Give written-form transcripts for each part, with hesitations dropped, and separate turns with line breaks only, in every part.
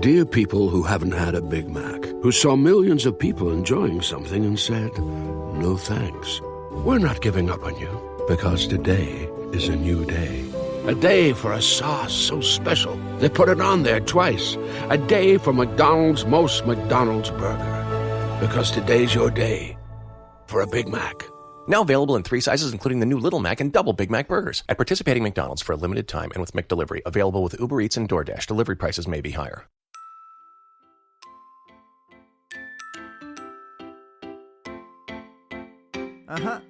Dear people who haven't had a Big Mac, who saw millions of people enjoying something and said, no thanks. We're not giving up on you, because today is a new day. A day for a sauce so special, they put it on there twice. A day for McDonald's most McDonald's burger. Because today's your day for a Big Mac.
Now available in 3 sizes, including the new Little Mac and Double Big Mac burgers. At participating McDonald's for a limited time and with McDelivery. Available with Uber Eats and DoorDash. Delivery prices may be higher.
I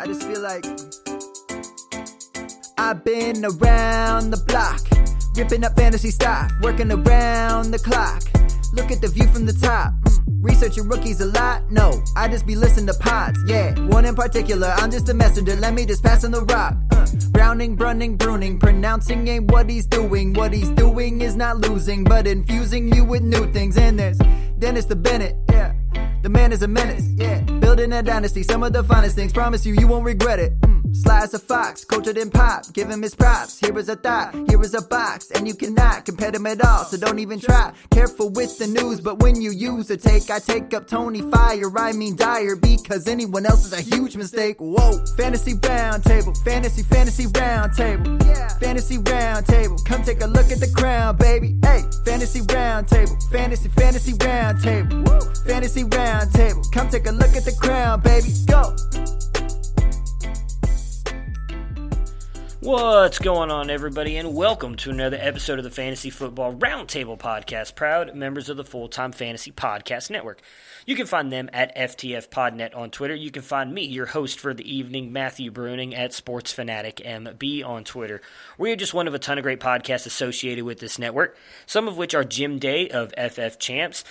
just feel like I've been around the block, ripping up fantasy stock, working around the clock. Look at the view from the top. Researching rookies a lot? No, I just be listening to pods. Yeah, one in particular, I'm just a messenger. Let me just pass on the rock. Browning, brunning, pruning, pronouncing ain't what he's doing. What he's doing is not losing, but infusing you with new things. And there's Dennis the Bennett, yeah. The man is a menace, yeah. Building a dynasty, some of the finest things. Promise you, you won't regret it. Sly as a fox, cultured in pop. Give him his props. Here is a thought, here is a box. And you cannot compare them at all, so don't even try. Careful with the news, but when you use a take, I take up Tony Fire. I mean Dyer, because anyone else is a huge mistake. Whoa, fantasy round table, fantasy round table. Yeah. Fantasy round table, come take a look at the crown, baby. Hey, fantasy round table, fantasy round table. Woo. Fantasy round table, come take a look at the crown, baby. Go.
What's going on, everybody, and welcome to another episode of the Fantasy Football Roundtable Podcast, proud members of the Full-Time Fantasy Podcast Network. You can find them at FTFPodNet on Twitter. You can find me, your host for the evening, Matthew Bruning, at SportsFanaticMB on Twitter. We are just one of a ton of great podcasts associated with this network, some of which are Jim Day of FF Champs,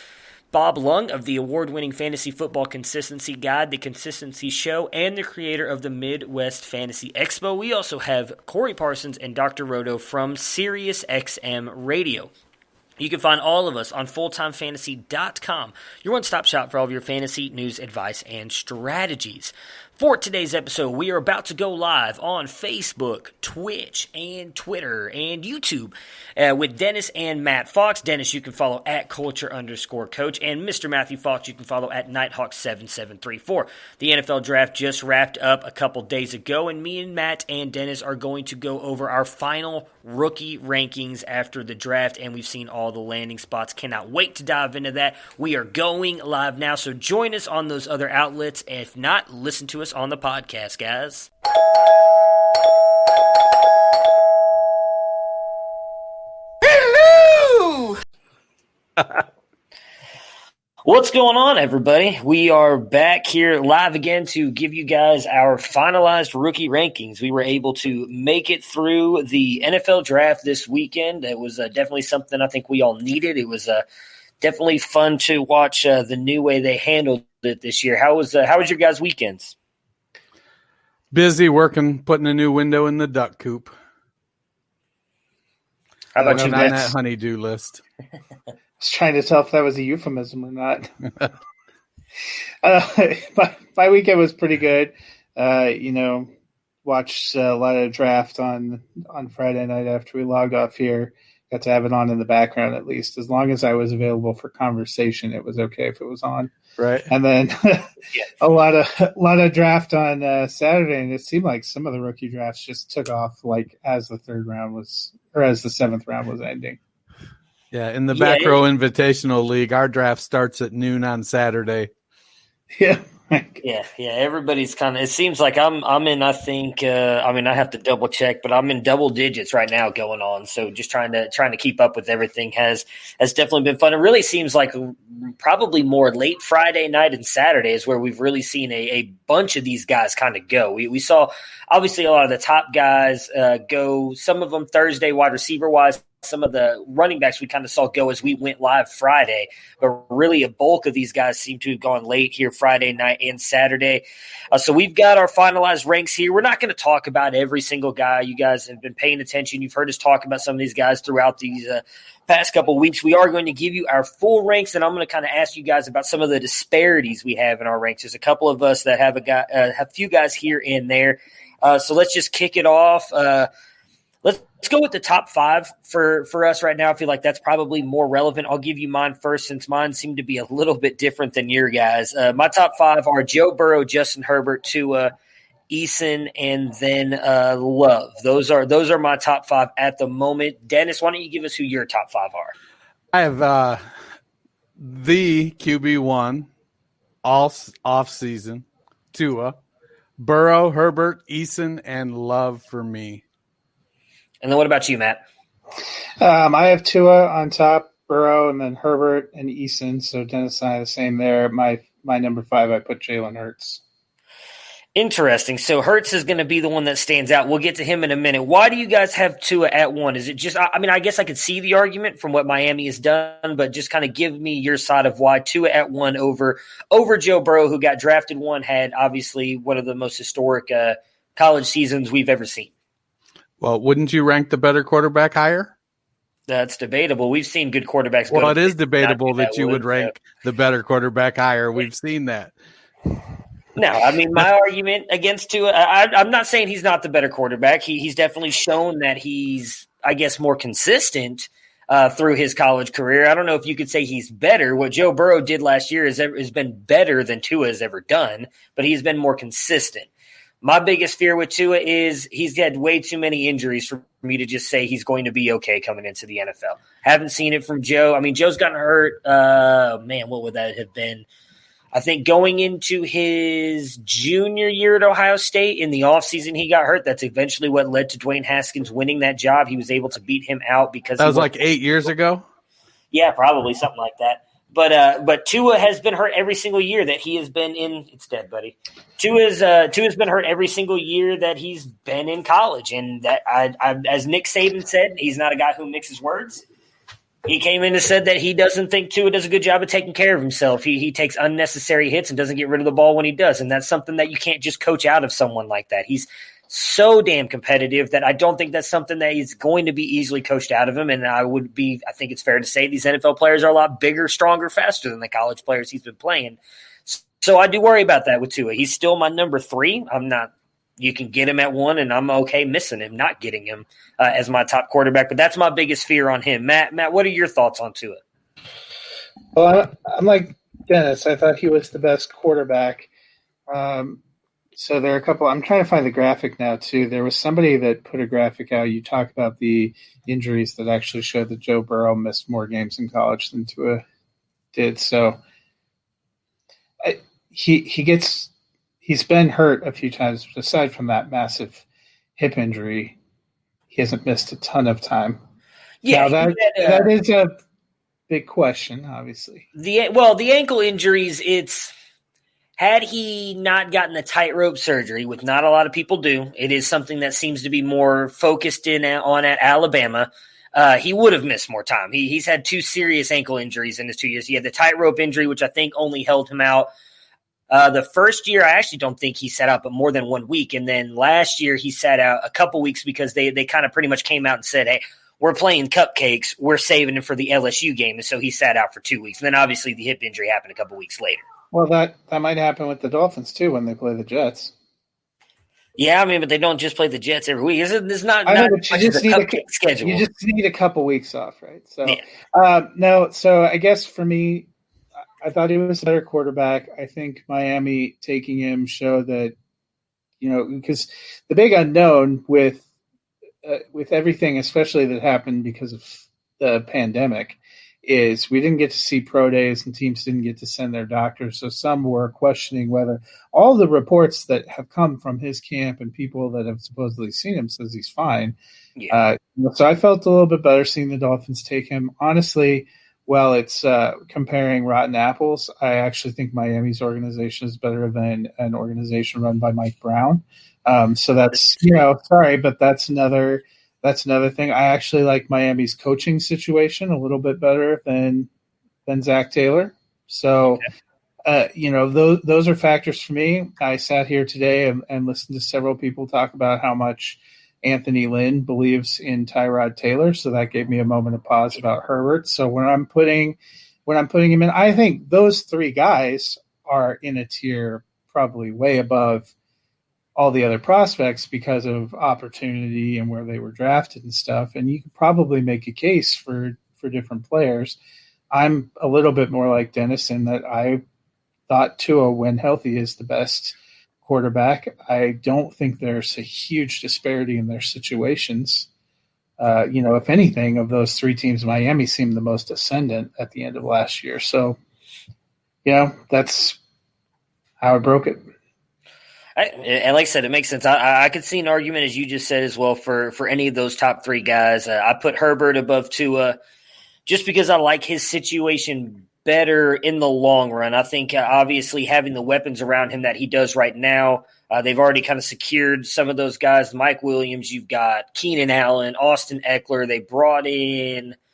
Bob Lung of the award-winning Fantasy Football Consistency Guide, The Consistency Show, and the creator of the Midwest Fantasy Expo. We also have Corey Parsons and Dr. Roto from SiriusXM Radio. You can find all of us on fulltimefantasy.com, your one-stop shop for all of your fantasy news, advice, and strategies. For today's episode, we are about to go live on Facebook, Twitch, and Twitter, and YouTube with Dennis and Matt Fox. Dennis, you can follow at culture_coach, and Mr. Matthew Fox, you can follow at Nighthawk7734. The NFL draft just wrapped up a couple days ago, and me and Matt and Dennis are going to go over our final rookie rankings after the draft, and we've seen all the landing spots. Cannot wait to dive into that. We are going live now, so join us on those other outlets. If not, listen to us on the podcast, guys. Hello! What's going on, everybody? We are back here live again to give you guys our finalized rookie rankings. We were able to make it through the NFL draft this weekend. It was definitely something I think we all needed. It was definitely fun to watch the new way they handled it this year. How was your guys' weekends?
Busy working, putting a new window in the duck coop.
How about you,
on that honeydew list?
I was trying to tell if that was a euphemism or not. My weekend was pretty good. Watched a lot of draft on Friday night after we logged off here. Got to have it on in the background at least. As long as I was available for conversation, it was okay if it was on. Right. And then a lot of draft on Saturday, and it seemed like some of the rookie drafts just took off like as the seventh round was ending.
Yeah, in the Back Row Invitational League, our draft starts at noon on Saturday.
Yeah.
Yeah. Everybody's kind of. It seems like I'm in. I think. I have to double check, but I'm in double digits right now going on. So just trying to keep up with everything has definitely been fun. It really seems like probably more late Friday night and Saturday is where we've really seen a bunch of these guys kind of go. We saw obviously a lot of the top guys go. Some of them Thursday wide receiver wise. Some of the running backs we kind of saw go as we went live Friday, but really a bulk of these guys seem to have gone late here Friday night and Saturday. So we've got our finalized ranks here. We're not going to talk about every single guy. You guys have been paying attention. You've heard us talk about some of these guys throughout these past couple of weeks. We are going to give you our full ranks, and I'm going to kind of ask you guys about some of the disparities we have in our ranks. There's a couple of us that have a few guys here and there. So let's just kick it off. Let's go with the top 5 for us right now. I feel like that's probably more relevant. I'll give you mine first since mine seem to be a little bit different than your guys. My top 5 are Joe Burrow, Justin Herbert, Tua, Eason, and then Love. Those are my top 5 at the moment. Dennis, why don't you give us who your top 5 are?
I have the QB1 all off season, Tua, Burrow, Herbert, Eason, and Love for me.
And then what about you, Matt?
I have Tua on top, Burrow, and then Herbert and Eason. So Dennis and I are the same there. My number 5, I put Jalen Hurts.
Interesting. So Hurts is going to be the one that stands out. We'll get to him in a minute. Why do you guys have Tua at 1? Is it just – I guess I could see the argument from what Miami has done, but just kind of give me your side of why Tua at 1 over Joe Burrow, who got drafted 1, had obviously one of the most historic college seasons we've ever seen.
Well, wouldn't you rank the better quarterback higher?
That's debatable. We've seen good quarterbacks.
Well, it is debatable that you would rank the better quarterback higher. We've seen that.
No, I mean, my argument against Tua, I'm not saying he's not the better quarterback. He's definitely shown that he's, I guess, more consistent through his college career. I don't know if you could say he's better. What Joe Burrow did last year has been better than Tua has ever done, but he's been more consistent. My biggest fear with Tua is he's had way too many injuries for me to just say he's going to be okay coming into the NFL. Haven't seen it from Joe. I mean, Joe's gotten hurt. What would that have been? I think going into his junior year at Ohio State in the offseason, he got hurt. That's eventually what led to Dwayne Haskins winning that job. He was able to beat him out because
that was like 8 years ago.
Yeah, probably something like that. But Tua has been hurt every single year that he has been in. It's dead, buddy. Tua's been hurt every single year that he's been in college, and that as Nick Saban said, he's not a guy who mixes words. He came in and said that he doesn't think Tua does a good job of taking care of himself. He takes unnecessary hits and doesn't get rid of the ball when he does, and that's something that you can't just coach out of someone like that. He's so damn competitive that I don't think that's something that is going to be easily coached out of him. And I think it's fair to say these NFL players are a lot bigger, stronger, faster than the college players he's been playing. So I do worry about that with Tua. He's still my number 3. You can get him at 1, and I'm okay missing him, not getting him as my top quarterback. But that's my biggest fear on him. Matt, what are your thoughts on Tua?
Well, I'm like Dennis. I thought he was the best quarterback. So there are a couple. I'm trying to find the graphic now, too. There was somebody that put a graphic out. You talk about the injuries that actually showed that Joe Burrow missed more games in college than Tua did. So he's been hurt a few times. But aside from that massive hip injury, he hasn't missed a ton of time. Yeah, now that is a big question, obviously.
The ankle injuries, had he not gotten the tightrope surgery, which not a lot of people do, it is something that seems to be more focused on at Alabama. He would have missed more time. He's had 2 serious ankle injuries in his 2 years. He had the tightrope injury, which I think only held him out. The first year, I actually don't think he sat out but more than 1 week. And then last year, he sat out a couple weeks because they kind of pretty much came out and said, hey, we're playing cupcakes. We're saving him for the LSU game. And so he sat out for 2 weeks. And then obviously the hip injury happened a couple weeks later.
Well, that might happen with the Dolphins, too, when they play the Jets.
Yeah, I mean, but they don't just play the Jets every week. It's not schedule.
You just need a couple weeks off, right? So, yeah. So I guess for me, I thought he was a better quarterback. I think Miami taking him showed that, because the big unknown with everything, especially that happened because of the pandemic, is we didn't get to see pro days and teams didn't get to send their doctors. So some were questioning whether all the reports that have come from his camp and people that have supposedly seen him says he's fine. Yeah. So I felt a little bit better seeing the Dolphins take him. Honestly, well, it's comparing rotten apples. I actually think Miami's organization is better than an organization run by Mike Brown. So that's, sorry, but that's another thing. I actually like Miami's coaching situation a little bit better than Zach Taylor. So, those are factors for me. I sat here today and listened to several people talk about how much Anthony Lynn believes in Tyrod Taylor. So that gave me a moment of pause about Herbert. So when I'm putting him in, I think those 3 guys are in a tier probably way above all the other prospects because of opportunity and where they were drafted and stuff. And you could probably make a case for different players. I'm a little bit more like Dennis in that I thought Tua, when healthy, is the best quarterback. I don't think there's a huge disparity in their situations. If anything, of those three teams, Miami seemed the most ascendant at the end of last year. So, that's how I broke it.
And like I said, it makes sense. I could see an argument, as you just said as well, for any of those top three guys. I put Herbert above Tua just because I like his situation better in the long run. I think obviously having the weapons around him that he does right now, they've already kind of secured some of those guys. Mike Williams, you've got Keenan Allen, Austin Eckler. They brought in –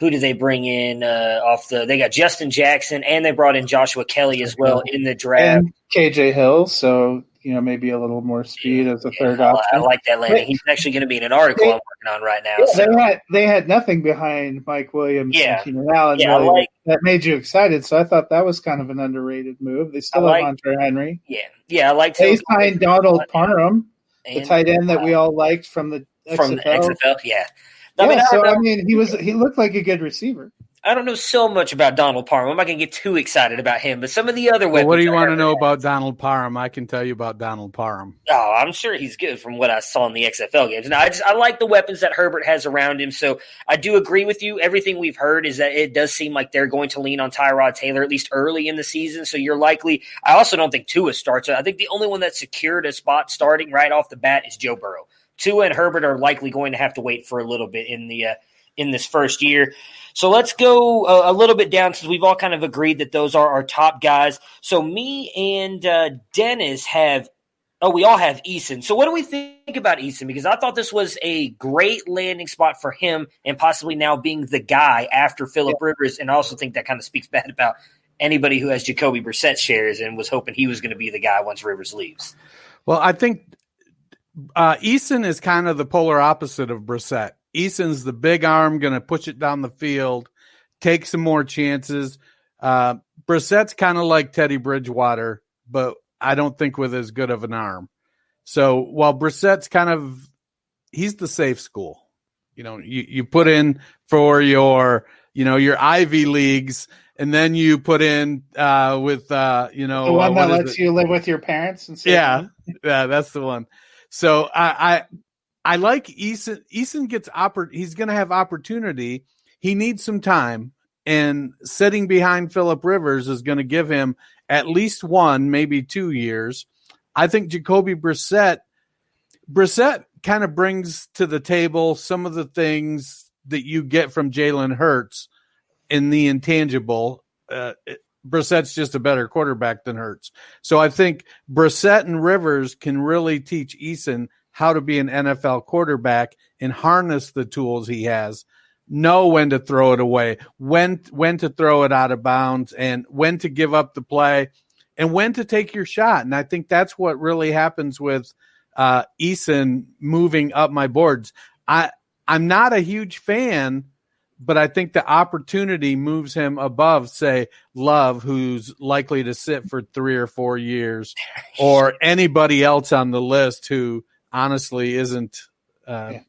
who did they bring in they got Justin Jackson, and they brought in Joshua Kelly as well in the draft.
And KJ Hill, so maybe a little more speed as a third option.
I like that landing. He's actually going to be in an article I'm working on right now.
Yeah, they had nothing behind Mike Williams and Keenan Allen that made you excited, so I thought that was kind of an underrated move. They still have Hunter Henry.
Yeah, I like
to. They signed Donald Parham, the tight end that we all liked from the XFL.
From the XFL, yeah.
He looked like a good receiver.
I don't know so much about Donald Parham. I'm not going to get too excited about him, but some of the other weapons.
What do you want to know about Donald Parham? I can tell you about Donald Parham.
Oh, I'm sure he's good from what I saw in the XFL games. Now, I like the weapons that Herbert has around him, so I do agree with you. Everything we've heard is that it does seem like they're going to lean on Tyrod Taylor, at least early in the season, so you're likely – I also don't think Tua starts. I think the only one that secured a spot starting right off the bat is Joe Burrow. Tua and Herbert are likely going to have to wait for a little bit in this first year. So let's go a little bit down since we've all kind of agreed that those are our top guys. So me and Dennis we all have Eason. So what do we think about Eason? Because I thought this was a great landing spot for him and possibly now being the guy after Phillip Rivers. And I also think that kind of speaks bad about anybody who has Jacoby Brissett shares and was hoping he was going to be the guy once Rivers leaves.
Well, I think Eason is kind of the polar opposite of Brissett. Eason's the big arm, going to push it down the field, take some more chances. Brissett's kind of like Teddy Bridgewater, but I don't think with as good of an arm. So while Brissett's he's the safe school. You put in for your Ivy Leagues, and then you put in with the
one that lets you live with your parents. And
yeah, that's the one. So I like Eason. Eason gets he's going to have opportunity. He needs some time, and sitting behind Phillip Rivers is going to give him at least 1, maybe 2 years. I think Jacoby Brissett kind of brings to the table some of the things that you get from Jalen Hurts in the intangible. Brissett's just a better quarterback than Hurts. So I think Brissett and Rivers can really teach Eason how to be an NFL quarterback and harness the tools he has, know when to throw it away, when to throw it out of bounds, and when to give up the play, and when to take your shot. And I think that's what really happens with Eason moving up my boards. I'm not a huge fan, but I think the opportunity moves him above, say, Love, who's likely to sit for 3 or 4 years, or anybody else on the list who honestly isn't. I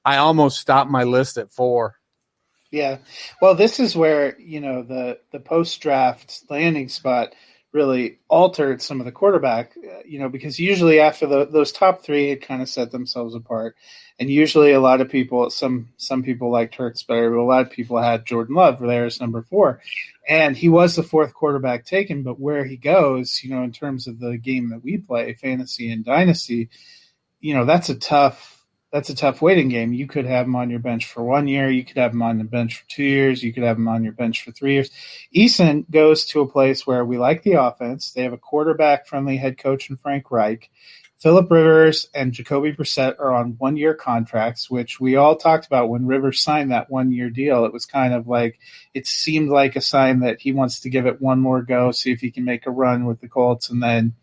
almost stopped my list at 4.
Yeah. Well, this is where, the post-draft landing spot really altered some of the quarterback, because usually after those top 3 had kind of set themselves apart. And usually a lot of people, some people liked Hurts better, but a lot of people had Jordan Love there as number 4. And he was the 4th quarterback taken, but where he goes, in terms of the game that we play, fantasy and dynasty, that's a tough waiting game. You could have him on your bench for 1 year. You could have him on the bench for 2 years. You could have him on your bench for 3 years. Eason goes to a place where we like the offense. They have a quarterback-friendly head coach in Frank Reich. Phillip Rivers and Jacoby Brissett are on 1-year contracts, which we all talked about when Rivers signed that 1-year deal. It was kind of like it seemed like a sign that he wants to give it one more go, see if he can make a run with the Colts, and then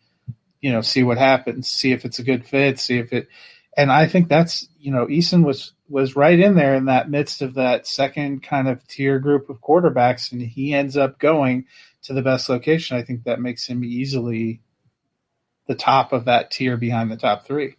see what happens, see if it's a good fit, see if it – and I think that's Eason was right in there in that midst of that second kind of tier group of quarterbacks, and he ends up going to the best location. I think that makes him easily the top of that tier behind the top three.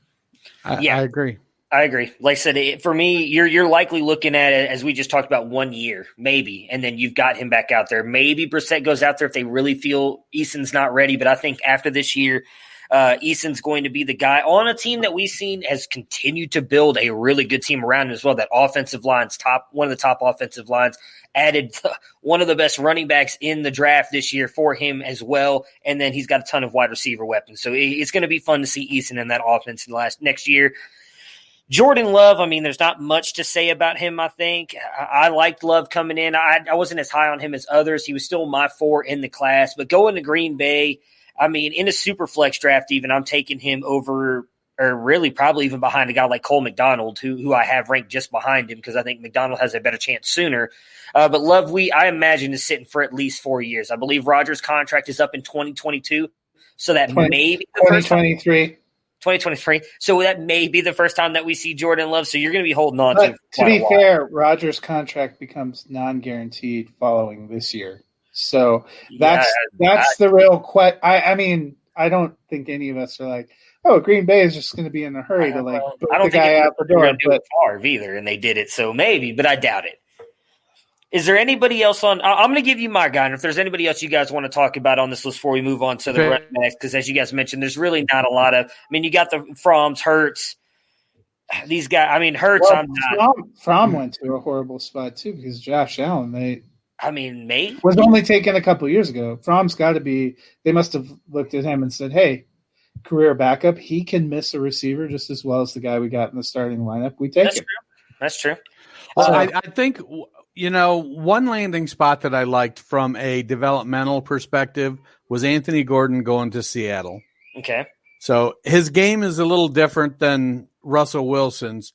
I agree.
I agree. Like I said, for me, you're likely looking at it, as we just talked about, 1 year, maybe, and then you've got him back out there. Maybe Brissett goes out there if they really feel Eason's not ready, but I think after this year, Eason's going to be the guy on a team that we've seen has continued to build a really good team around him as well. That offensive line's one of the top offensive lines, added one of the best running backs in the draft this year for him as well, and then he's got a ton of wide receiver weapons. So it's going to be fun to see Eason in that offense next year. Jordan Love, I mean, there's not much to say about him, I think. I liked Love coming in. I wasn't as high on him as others. He was still my 4 in the class. But going to Green Bay, I mean, in a super flex draft even, I'm taking him over, or really probably even behind a guy like Cole McDonald, who I have ranked just behind him because I think McDonald has a better chance sooner. But Love, I imagine, is sitting for at least 4 years. I believe Rodgers' contract is up in 2022, so that may be the first time. 2023. So that may be the first time that we see Jordan Love. So you're going to be holding on to him.
To be fair, Rodgers' contract becomes non-guaranteed following this year. So that's the real question. I mean, I don't think any of us are like, oh, Green Bay is just going to be in a hurry to put the guy out the door.
But Favre either, and they did it. So maybe, but I doubt it. Is there anybody else on? I'm going to give you my guy, and if there's anybody else you guys want to talk about on this list before we move on to the running backs, because as you guys mentioned, there's really not a lot of. I mean, you got the Fromm's, Hurts. These guys. I mean, Hurts.
Fromm went to a horrible spot too because Josh Allen.
Maybe
was only taken a couple years ago. Fromm's got to be. They must have looked at him and said, "Hey, career backup. He can miss a receiver just as well as the guy we got in the starting lineup. We take it."
That's true.
Well, I think. One landing spot that I liked from a developmental perspective was Anthony Gordon going to Seattle.
Okay.
So his game is a little different than Russell Wilson's,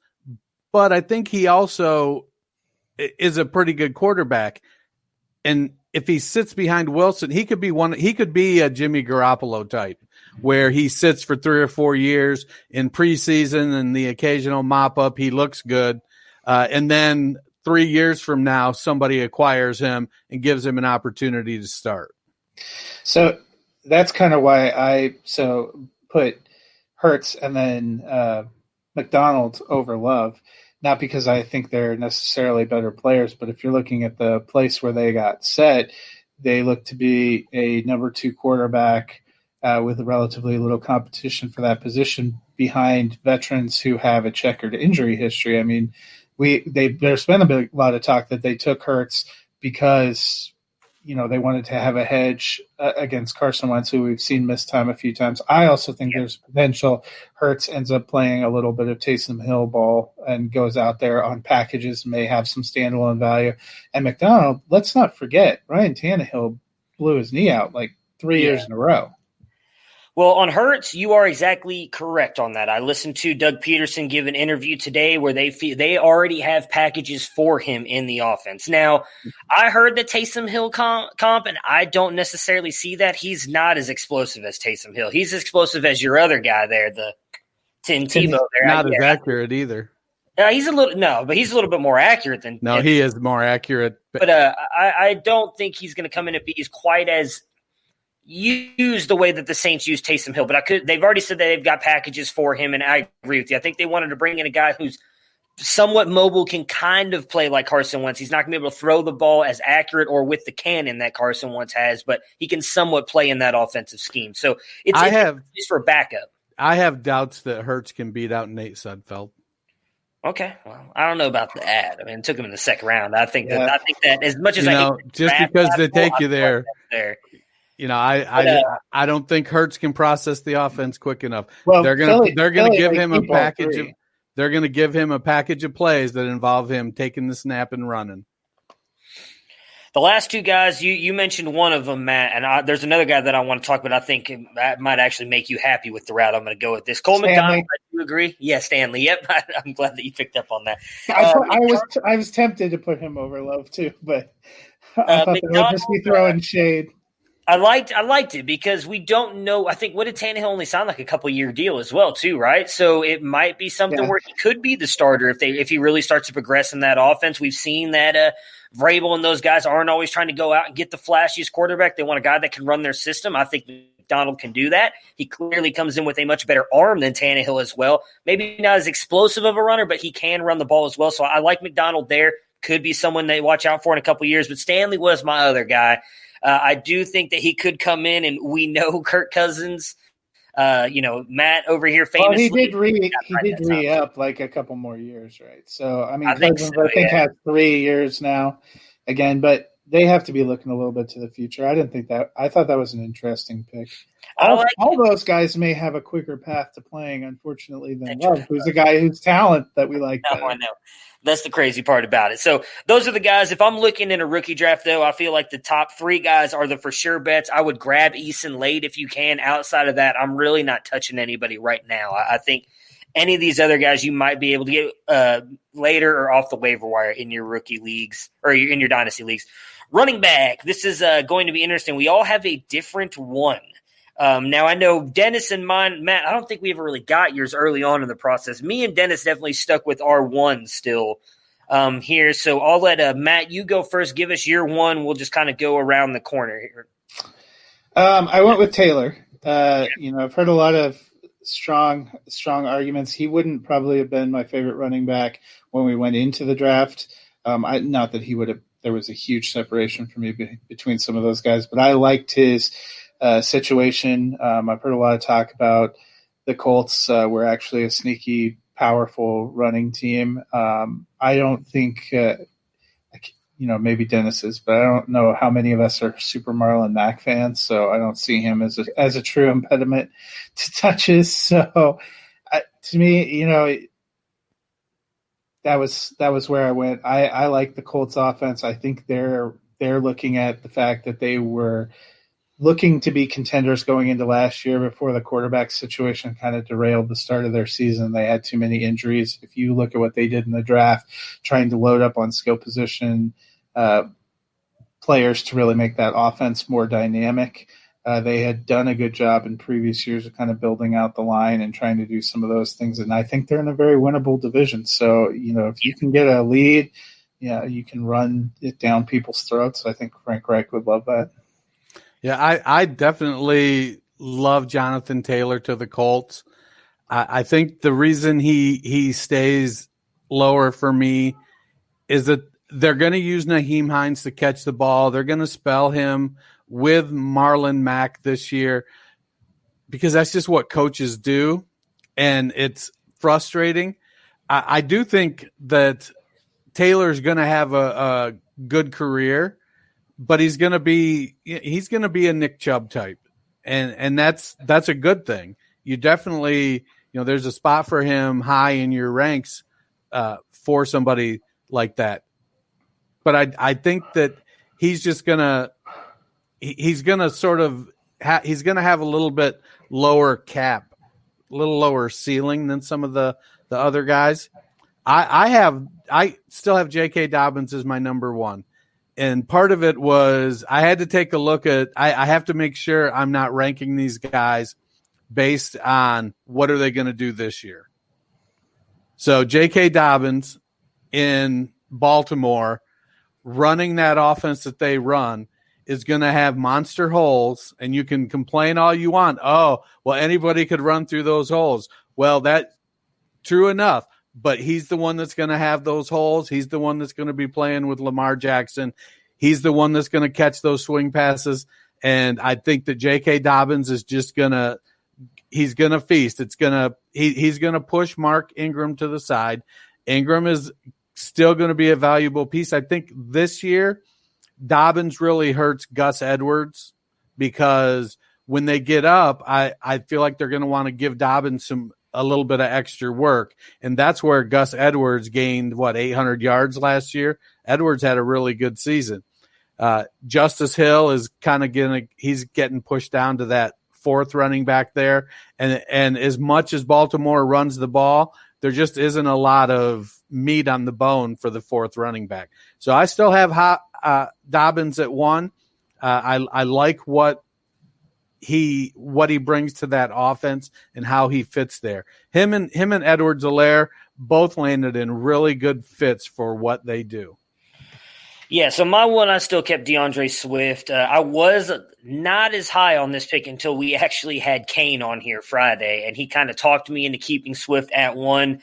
but I think he also is a pretty good quarterback. And if he sits behind Wilson, he could be a Jimmy Garoppolo type where he sits for 3 or 4 years in preseason and the occasional mop up. He looks good. And then 3 years from now, somebody acquires him and gives him an opportunity to start.
So that's kind of why I put Hurts and then McDonald over Love, not because I think they're necessarily better players, but if you're looking at the place where they got set, they look to be a number 2 quarterback with relatively little competition for that position behind veterans who have a checkered injury history. I mean, there's been a lot of talk that they took Hurts because, they wanted to have a hedge against Carson Wentz, who we've seen miss time a few times. I also think there's potential Hurts ends up playing a little bit of Taysom Hill ball and goes out there on packages, may have some standalone value. And McDonald, let's not forget, Ryan Tannehill blew his knee out like 3 years in a row.
Well, on Hurts, you are exactly correct on that. I listened to Doug Peterson give an interview today where they already have packages for him in the offense. Now, I heard the Taysom Hill comp, and I don't necessarily see that. He's not as explosive as Taysom Hill. He's as explosive as your other guy there, the Tim Tebow there.
Not as accurate either.
He's a little bit more accurate than.
No, he is more accurate.
But I don't think he's going to come in and be quite as use the way that the Saints use Taysom Hill, but they've already said that they've got packages for him, and I agree with you. I think they wanted to bring in a guy who's somewhat mobile, can kind of play like Carson Wentz. He's not going to be able to throw the ball as accurate or with the cannon that Carson Wentz has, but he can somewhat play in that offensive scheme. So it's just for backup.
I have doubts that Hurts can beat out Nate Sudfeld.
Okay, well, I don't know about that. I mean, it took him in the second round. I think that as much as
just because they take you there. I don't think Hurts can process the offense quick enough. Well, they're gonna give him a package. They're gonna give him a package of plays that involve him taking the snap and running.
The last two guys, you mentioned one of them, Matt, and there's another guy that I want to talk about. I think that might actually make you happy with the route I'm going to go with this. Cole McDonald, do you agree? Yeah, Stanley. Yep, I'm glad that you picked up on that.
I was tempted to put him over Love too, but I thought they would just be throwing shade.
I liked it because we don't know. I think, what did Tannehill only sign, like a couple-year deal as well too, right? So it might be something where he could be the starter if he really starts to progress in that offense. We've seen that Vrabel and those guys aren't always trying to go out and get the flashiest quarterback. They want a guy that can run their system. I think McDonald can do that. He clearly comes in with a much better arm than Tannehill as well. Maybe not as explosive of a runner, but he can run the ball as well. So I like McDonald there. Could be someone they watch out for in a couple years. But Stanley was my other guy. I do think that he could come in, and we know Kirk Cousins. Matt over here famously.
Well, he did re-up like a couple more years, right? So, I mean, Cousins, I think has 3 years now again, but they have to be looking a little bit to the future. I thought that was an interesting pick. All those guys may have a quicker path to playing, unfortunately, than Love, who's a guy whose talent that we like.
No, I know. That's the crazy part about it. So those are the guys. If I'm looking in a rookie draft, though, I feel like the top 3 guys are the for sure bets. I would grab Eason late if you can. Outside of that, I'm really not touching anybody right now. I think any of these other guys you might be able to get later or off the waiver wire in your rookie leagues or in your dynasty leagues. Running back, this is going to be interesting. We all have a different one. Now, I know Dennis and mine, Matt, I don't think we ever really got yours early on in the process. Me and Dennis definitely stuck with our one still here. So I'll let Matt, you go first. Give us your one. We'll just kind of go around the corner here.
I went with Taylor. I've heard a lot of strong arguments. He wouldn't probably have been my favorite running back when we went into the draft. Not that he would have. There was a huge separation for me between some of those guys, but I liked his situation. I've heard a lot of talk about the Colts were actually a sneaky, powerful running team. I don't think, maybe Dennis is, but I don't know how many of us are super Marlon Mack fans, so I don't see him as a true impediment to touches. So to me, that was where I went. I like the Colts offense. I think they're looking at the fact that they were looking to be contenders going into last year before the quarterback situation kind of derailed the start of their season. They had too many injuries. If you look at what they did in the draft, trying to load up on skill position players to really make that offense more dynamic. They had done a good job in previous years of kind of building out the line and trying to do some of those things. And I think they're in a very winnable division. So, if you can get a lead, you can run it down people's throats. I think Frank Reich would love that.
Yeah, I definitely love Jonathan Taylor to the Colts. I think the reason he stays lower for me is that they're going to use Nyheim Hines to catch the ball. They're going to spell him with Marlon Mack this year because that's just what coaches do, and it's frustrating. I do think that Taylor's going to have a good career, but he's going to be a Nick Chubb type, and that's a good thing. You definitely, there's a spot for him high in your ranks for somebody like that. But I think that he's just gonna sort of he's gonna have a little bit lower cap, a little lower ceiling than some of the other guys. I still have J.K. Dobbins as my number one. And part of it was I had to take a look at I have to make sure I'm not ranking these guys based on what are they going to do this year. So J.K. Dobbins in Baltimore, running that offense that they run, is going to have monster holes, and you can complain all you want. Oh, well, anybody could run through those holes. Well, that's true enough. But he's the one that's going to have those holes. He's the one that's going to be playing with Lamar Jackson. He's the one that's going to catch those swing passes. And I think that J.K. Dobbins is just he's going to feast. He's going to push Mark Ingram to the side. Ingram is still going to be a valuable piece. I think this year Dobbins really hurts Gus Edwards because when they get up, I feel like they're going to want to give Dobbins a little bit of extra work. And that's where Gus Edwards gained, 800 yards last year? Edwards had a really good season. Justice Hill is kind of he's getting pushed down to that fourth running back there. And as much as Baltimore runs the ball, there just isn't a lot of meat on the bone for the fourth running back. So I still have Dobbins at one. I like what he brings to that offense and how he fits there. Him and Edwards-Helaire both landed in really good fits for what they do.
Yeah, so my one, I still kept DeAndre Swift. I was not as high on this pick until we actually had Kane on here Friday, and he kind of talked me into keeping Swift at 1.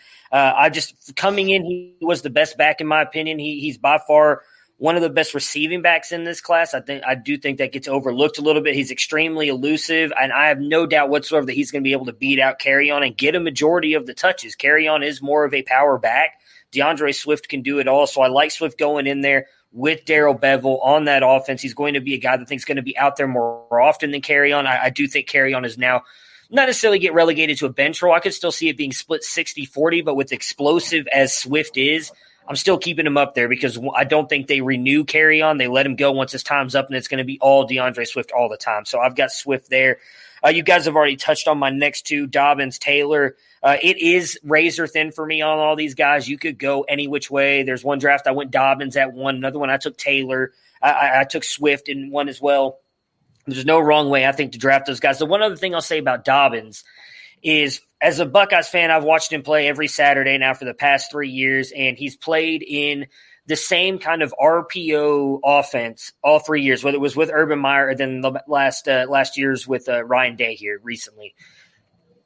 Coming in, he was the best back in my opinion. He's by far one of the best receiving backs in this class. I do think that gets overlooked a little bit. He's extremely elusive, and I have no doubt whatsoever that he's going to be able to beat out Kerryon and get a majority of the touches. Kerryon is more of a power back. DeAndre Swift can do it all, so I like Swift going in there with Darrell Bevell on that offense. He's going to be a guy that I think is going to be out there more often than Kerryon. I do think Kerryon is now not necessarily get relegated to a bench role. I could still see it being split 60-40, but with explosive as Swift is, I'm still keeping him up there because I don't think they renew Kerryon. They let him go once his time's up, and it's going to be all DeAndre Swift all the time. So I've got Swift there. You guys have already touched on my next two, Dobbins, Taylor. It is razor thin for me on all these guys. You could go any which way. There's one draft I went Dobbins at 1. Another one I took Taylor. I took Swift in 1 as well. There's no wrong way, I think, to draft those guys. The one other thing I'll say about Dobbins is, as a Buckeyes fan, I've watched him play every Saturday now for the past 3 years, and he's played in the same kind of RPO offense all 3 years, whether it was with Urban Meyer or then the last year's with Ryan Day here recently.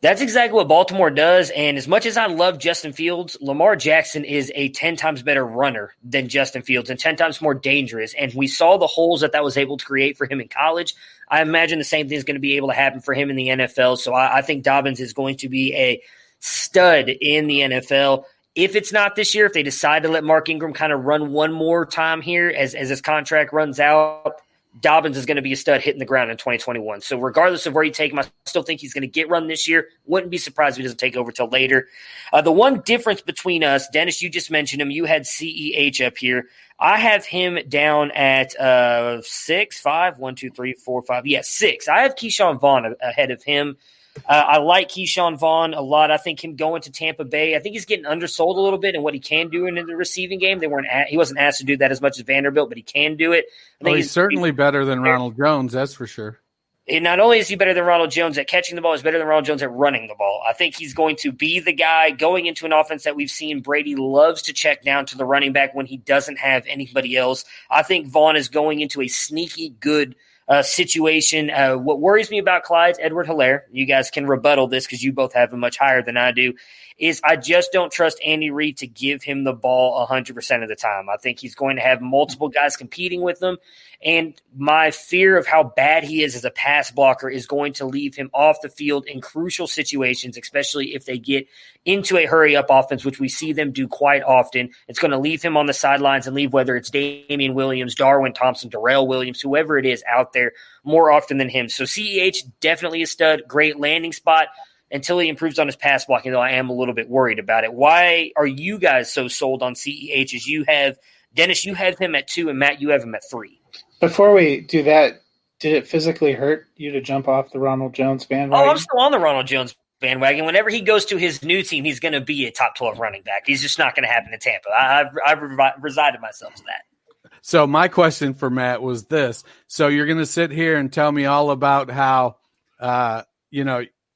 That's exactly what Baltimore does, and as much as I love Justin Fields, Lamar Jackson is a 10 times better runner than Justin Fields and 10 times more dangerous, and we saw the holes that was able to create for him in college. I imagine the same thing is going to be able to happen for him in the NFL, so I think Dobbins is going to be a stud in the NFL. If it's not this year, if they decide to let Mark Ingram kind of run one more time here as his contract runs out, Dobbins is going to be a stud hitting the ground in 2021. So regardless of where you take him, I still think he's going to get run this year. Wouldn't be surprised if he doesn't take over till later. The one difference between us, Dennis, you just mentioned him. You had CEH up here. I have him down at 6, 5, 1, 2, 3, 4, 5. Yeah, 6. I have Keyshawn Vaughn ahead of him. I like Keyshawn Vaughn a lot. I think him going to Tampa Bay, I think he's getting undersold a little bit in what he can do in the receiving game. He wasn't asked to do that as much as Vanderbilt, but he can do it. I think
he's certainly better than Ronald Jones, that's for sure.
And not only is he better than Ronald Jones at catching the ball, he's better than Ronald Jones at running the ball. I think he's going to be the guy going into an offense that we've seen Brady loves to check down to the running back when he doesn't have anybody else. I think Vaughn is going into a sneaky good situation. What worries me about Clyde's Edward-Helaire, you guys can rebuttal this because you both have him much higher than I do, is I just don't trust Andy Reid to give him the ball 100% of the time. I think he's going to have multiple guys competing with him, and my fear of how bad he is as a pass blocker is going to leave him off the field in crucial situations, especially if they get into a hurry-up offense, which we see them do quite often. It's going to leave him on the sidelines and leave whether it's Damian Williams, Darwin Thompson, Darrell Williams, whoever it is out there more often than him. So CEH, definitely a stud, great landing spot until he improves on his pass blocking, though I am a little bit worried about it. Why are you guys so sold on CEH as you have? Dennis, you have him at 2, and Matt, you have him at 3.
Before we do that, did it physically hurt you to jump off the Ronald Jones bandwagon?
Oh, I'm still on the Ronald Jones bandwagon. Whenever he goes to his new team, he's going to be a top 12 running back. He's just not going to happen in Tampa. I've resided myself to that.
So my question for Matt was this. So you're going to sit here and tell me all about how,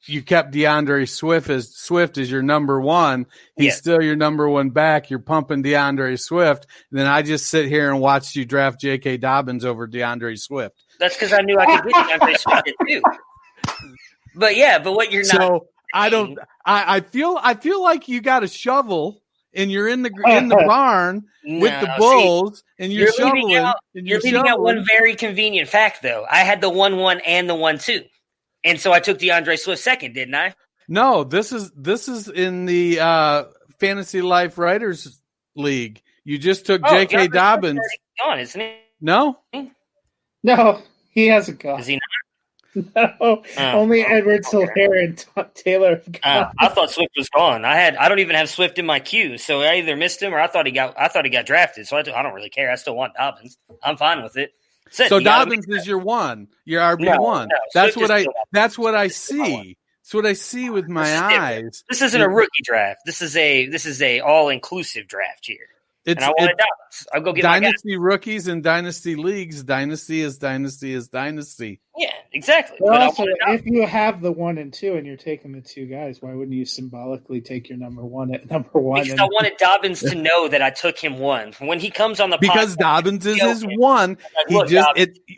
you kept DeAndre Swift as your number 1. He's still your number 1 back. You're pumping DeAndre Swift. And then I just sit here and watch you draft J.K. Dobbins over DeAndre Swift.
That's because I knew I could get DeAndre Swift at 2. But what you're not.
So I feel like you got a shovel and you're in the barn with the bulls and you're shoveling.
You're leaving out one very convenient fact, though. I had the 1-1 and the 1-2. And so I took DeAndre Swift second, didn't I?
No, this is in the Fantasy Life Writers League. You just took J.K. Dobbins.
Gone, isn't he?
No,
he hasn't gone.
Is he not?
No, only Edwards-Helaire and Taylor have gone.
I thought Swift was gone. I don't even have Swift in my queue, so I either missed him or I thought he got drafted. So I don't really care. I still want Dobbins. I'm fine with it.
So Dobbins is your 1, your RB1.
No,
that's what I see. That's what I see with my eyes.
This isn't a rookie draft. This is a all inclusive draft here. And I wanted Dobbins. I'll go get
Dynasty rookies and Dynasty leagues. Dynasty is Dynasty is Dynasty.
Yeah, exactly.
But also, if you have the 1 and 2 and you're taking the 2 guys, why wouldn't you symbolically take your number 1 at number 1?
Because I wanted Dobbins to know that I took him 1. When he comes on the
because
podcast,
Dobbins is his 1.
Like,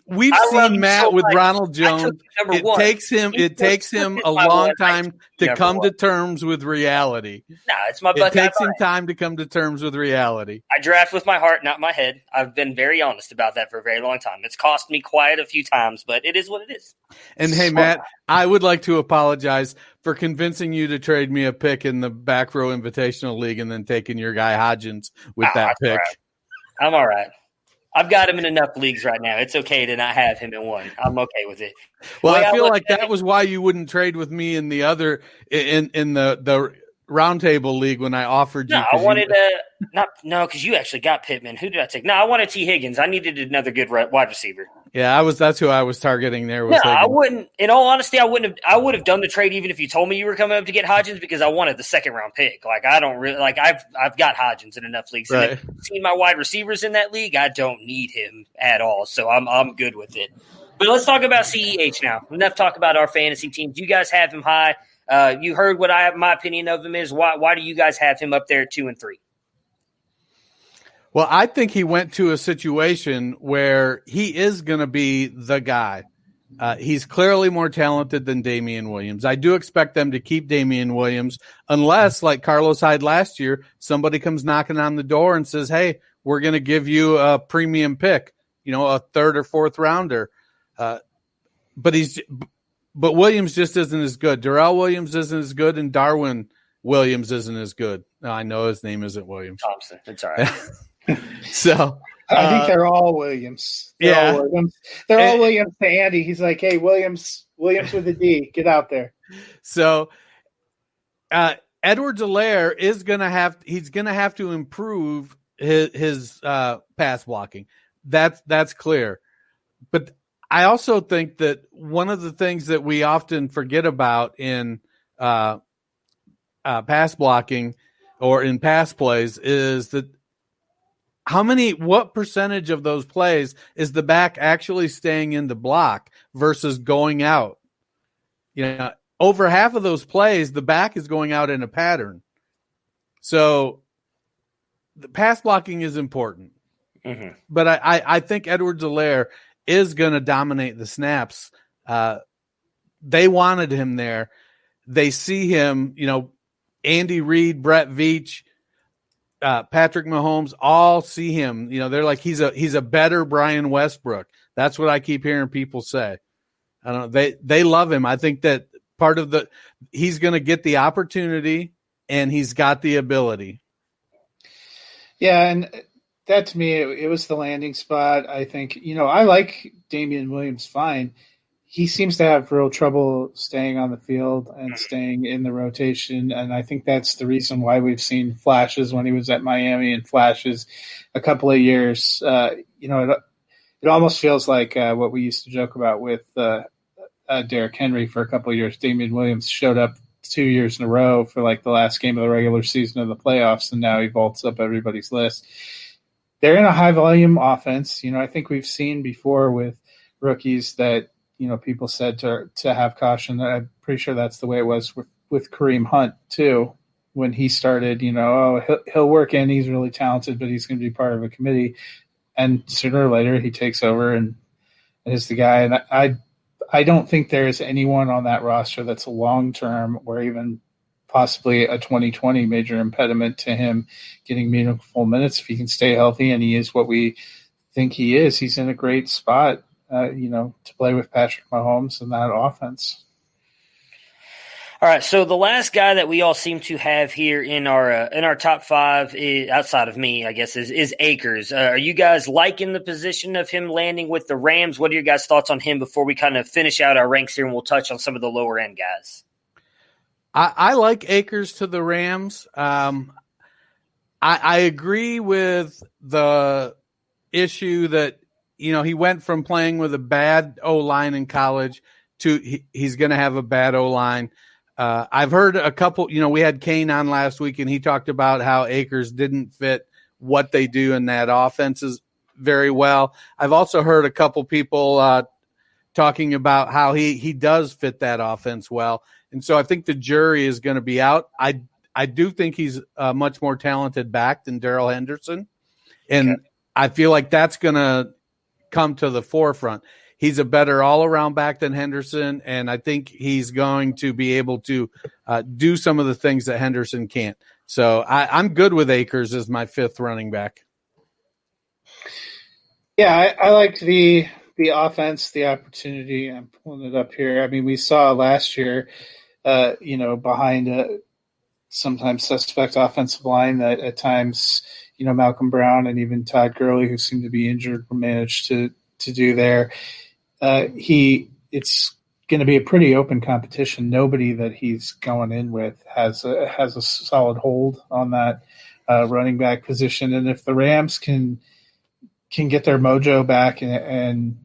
We've seen Matt with Ronald Jones. It takes him a long time to come to terms with reality.
No, it's my
It takes him time to come to terms with reality.
I draft with my heart, not my head. I've been very honest about that for a very long time. It's cost me quiet a few times, but it is what it is.
And hey, Matt, I would like to apologize for convincing you to trade me a pick in the Back Row Invitational League and then taking your guy Hodgins with that pick.
All right. I'm all right. I've got him in enough leagues right now. It's okay to not have him in one. I'm okay with it.
Well, I feel like that was why you wouldn't trade with me in the other in the roundtable league when I offered you.
No, I wanted because you actually got Pittman. Who did I take? No, I wanted T. Higgins. I needed another good wide receiver.
Yeah, that's who I was targeting there.
No, I wouldn't. In all honesty, I would have done the trade even if you told me you were coming up to get Hodgins because I wanted the second round pick. Like I don't really like. I've got Hodgins in enough leagues. Right. And if you've seen my wide receivers in that league, I don't need him at all. So I'm good with it. But let's talk about CEH now. Enough talk about our fantasy teams. You guys have him high. You heard what my opinion of him is. Why do you guys have him up there at 2 and 3?
Well, I think he went to a situation where he is going to be the guy. He's clearly more talented than Damian Williams. I do expect them to keep Damian Williams unless, like Carlos Hyde last year, somebody comes knocking on the door and says, hey, we're going to give you a premium pick, a third or fourth rounder. But Williams just isn't as good. Darrell Williams isn't as good, and Darwin Williams isn't as good. No, I know his name isn't Williams.
Thompson. It's all right.
So
I think they're all Williams. They're all Williams to Andy. He's like, hey, Williams with a D, get out there.
So Edwards-Helaire is gonna have to improve his pass blocking. That's clear. But I also think that one of the things that we often forget about in pass blocking or in pass plays is that what percentage of those plays is the back actually staying in the block versus going out? Over half of those plays, the back is going out in a pattern. So the pass blocking is important. Mm-hmm. But I think Edwards-Helaire is going to dominate the snaps. They wanted him there. They see him, Andy Reid, Brett Veach, Patrick Mahomes all see him. They're like, he's a better Brian Westbrook. That's what I keep hearing people say. I don't know. They love him. I think that part of he's going to get the opportunity and he's got the ability.
Yeah. And that to me, it was the landing spot. I think, I like Damian Williams fine. He seems to have real trouble staying on the field and staying in the rotation. And I think that's the reason why we've seen flashes when he was at Miami and flashes a couple of years. It almost feels like what we used to joke about with Derrick Henry for a couple of years. Damian Williams showed up 2 years in a row for like the last game of the regular season of the playoffs, and now he vaults up everybody's list. They're in a high-volume offense. I think we've seen before with rookies that, people said to have caution. I'm pretty sure that's the way it was with Kareem Hunt, too, when he started, he'll work in. He's really talented, but he's going to be part of a committee. And sooner or later, he takes over and is the guy. And I don't think there's anyone on that roster that's a long-term or even possibly a 2020 major impediment to him getting meaningful minutes. If he can stay healthy and he is what we think he is, he's in a great spot, to play with Patrick Mahomes in that offense.
All right, so the last guy that we all seem to have here in our top five, outside of me, I guess, is Akers. Are you guys liking the position of him landing with the Rams? What are your guys' thoughts on him before we kind of finish out our ranks here and we'll touch on some of the lower end guys?
I like Akers to the Rams. I agree with the issue that, he went from playing with a bad O-line in college to he's going to have a bad O-line. I've heard a couple, we had Kane on last week and he talked about how Akers didn't fit what they do in that offense very well. I've also heard a couple people talking about how he does fit that offense well. And so I think the jury is going to be out. I do think he's a much more talented back than Darrell Henderson. And I feel like that's going to come to the forefront. He's a better all-around back than Henderson, and I think he's going to be able to do some of the things that Henderson can't. So I'm good with Akers as my fifth running back.
Yeah, I like the offense, the opportunity. I'm pulling it up here. I mean, we saw last year, behind a sometimes suspect offensive line that at times, Malcolm Brown and even Todd Gurley, who seemed to be injured, managed to do there. It's going to be a pretty open competition. Nobody that he's going in with has a solid hold on that running back position. And if the Rams can get their mojo back and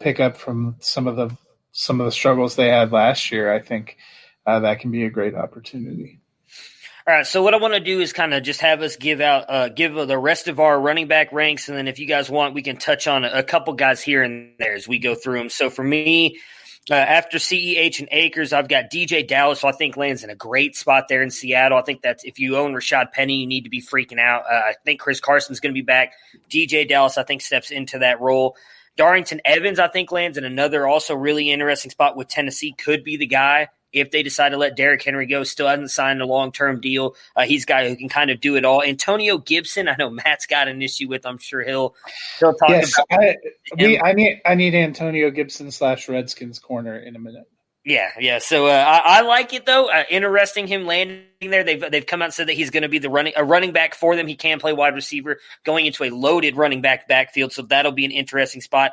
pick up from some of the struggles they had last year, I think that can be a great opportunity.
All right, so what I want to do is kind of just have us give the rest of our running back ranks, and then if you guys want, we can touch on a couple guys here and there as we go through them. So for me, after CEH and Akers, I've got DJ Dallas, who I think lands in a great spot there in Seattle. I think that's if you own Rashad Penny, you need to be freaking out. I think Chris Carson's going to be back. DJ Dallas, I think, steps into that role. Darrington Evans, I think, lands in another also really interesting spot with Tennessee, could be the guy. If they decide to let Derrick Henry go, still hasn't signed a long-term deal. He's a guy who can kind of do it all. Antonio Gibson, I know Matt's got an issue with. I'm sure he'll talk about him.
I need Antonio Gibson / Redskins corner in a minute.
Yeah. So I like it though. Interesting him landing there. They've come out and said that he's going to be a running back for them. He can play wide receiver going into a loaded running backfield. So that'll be an interesting spot.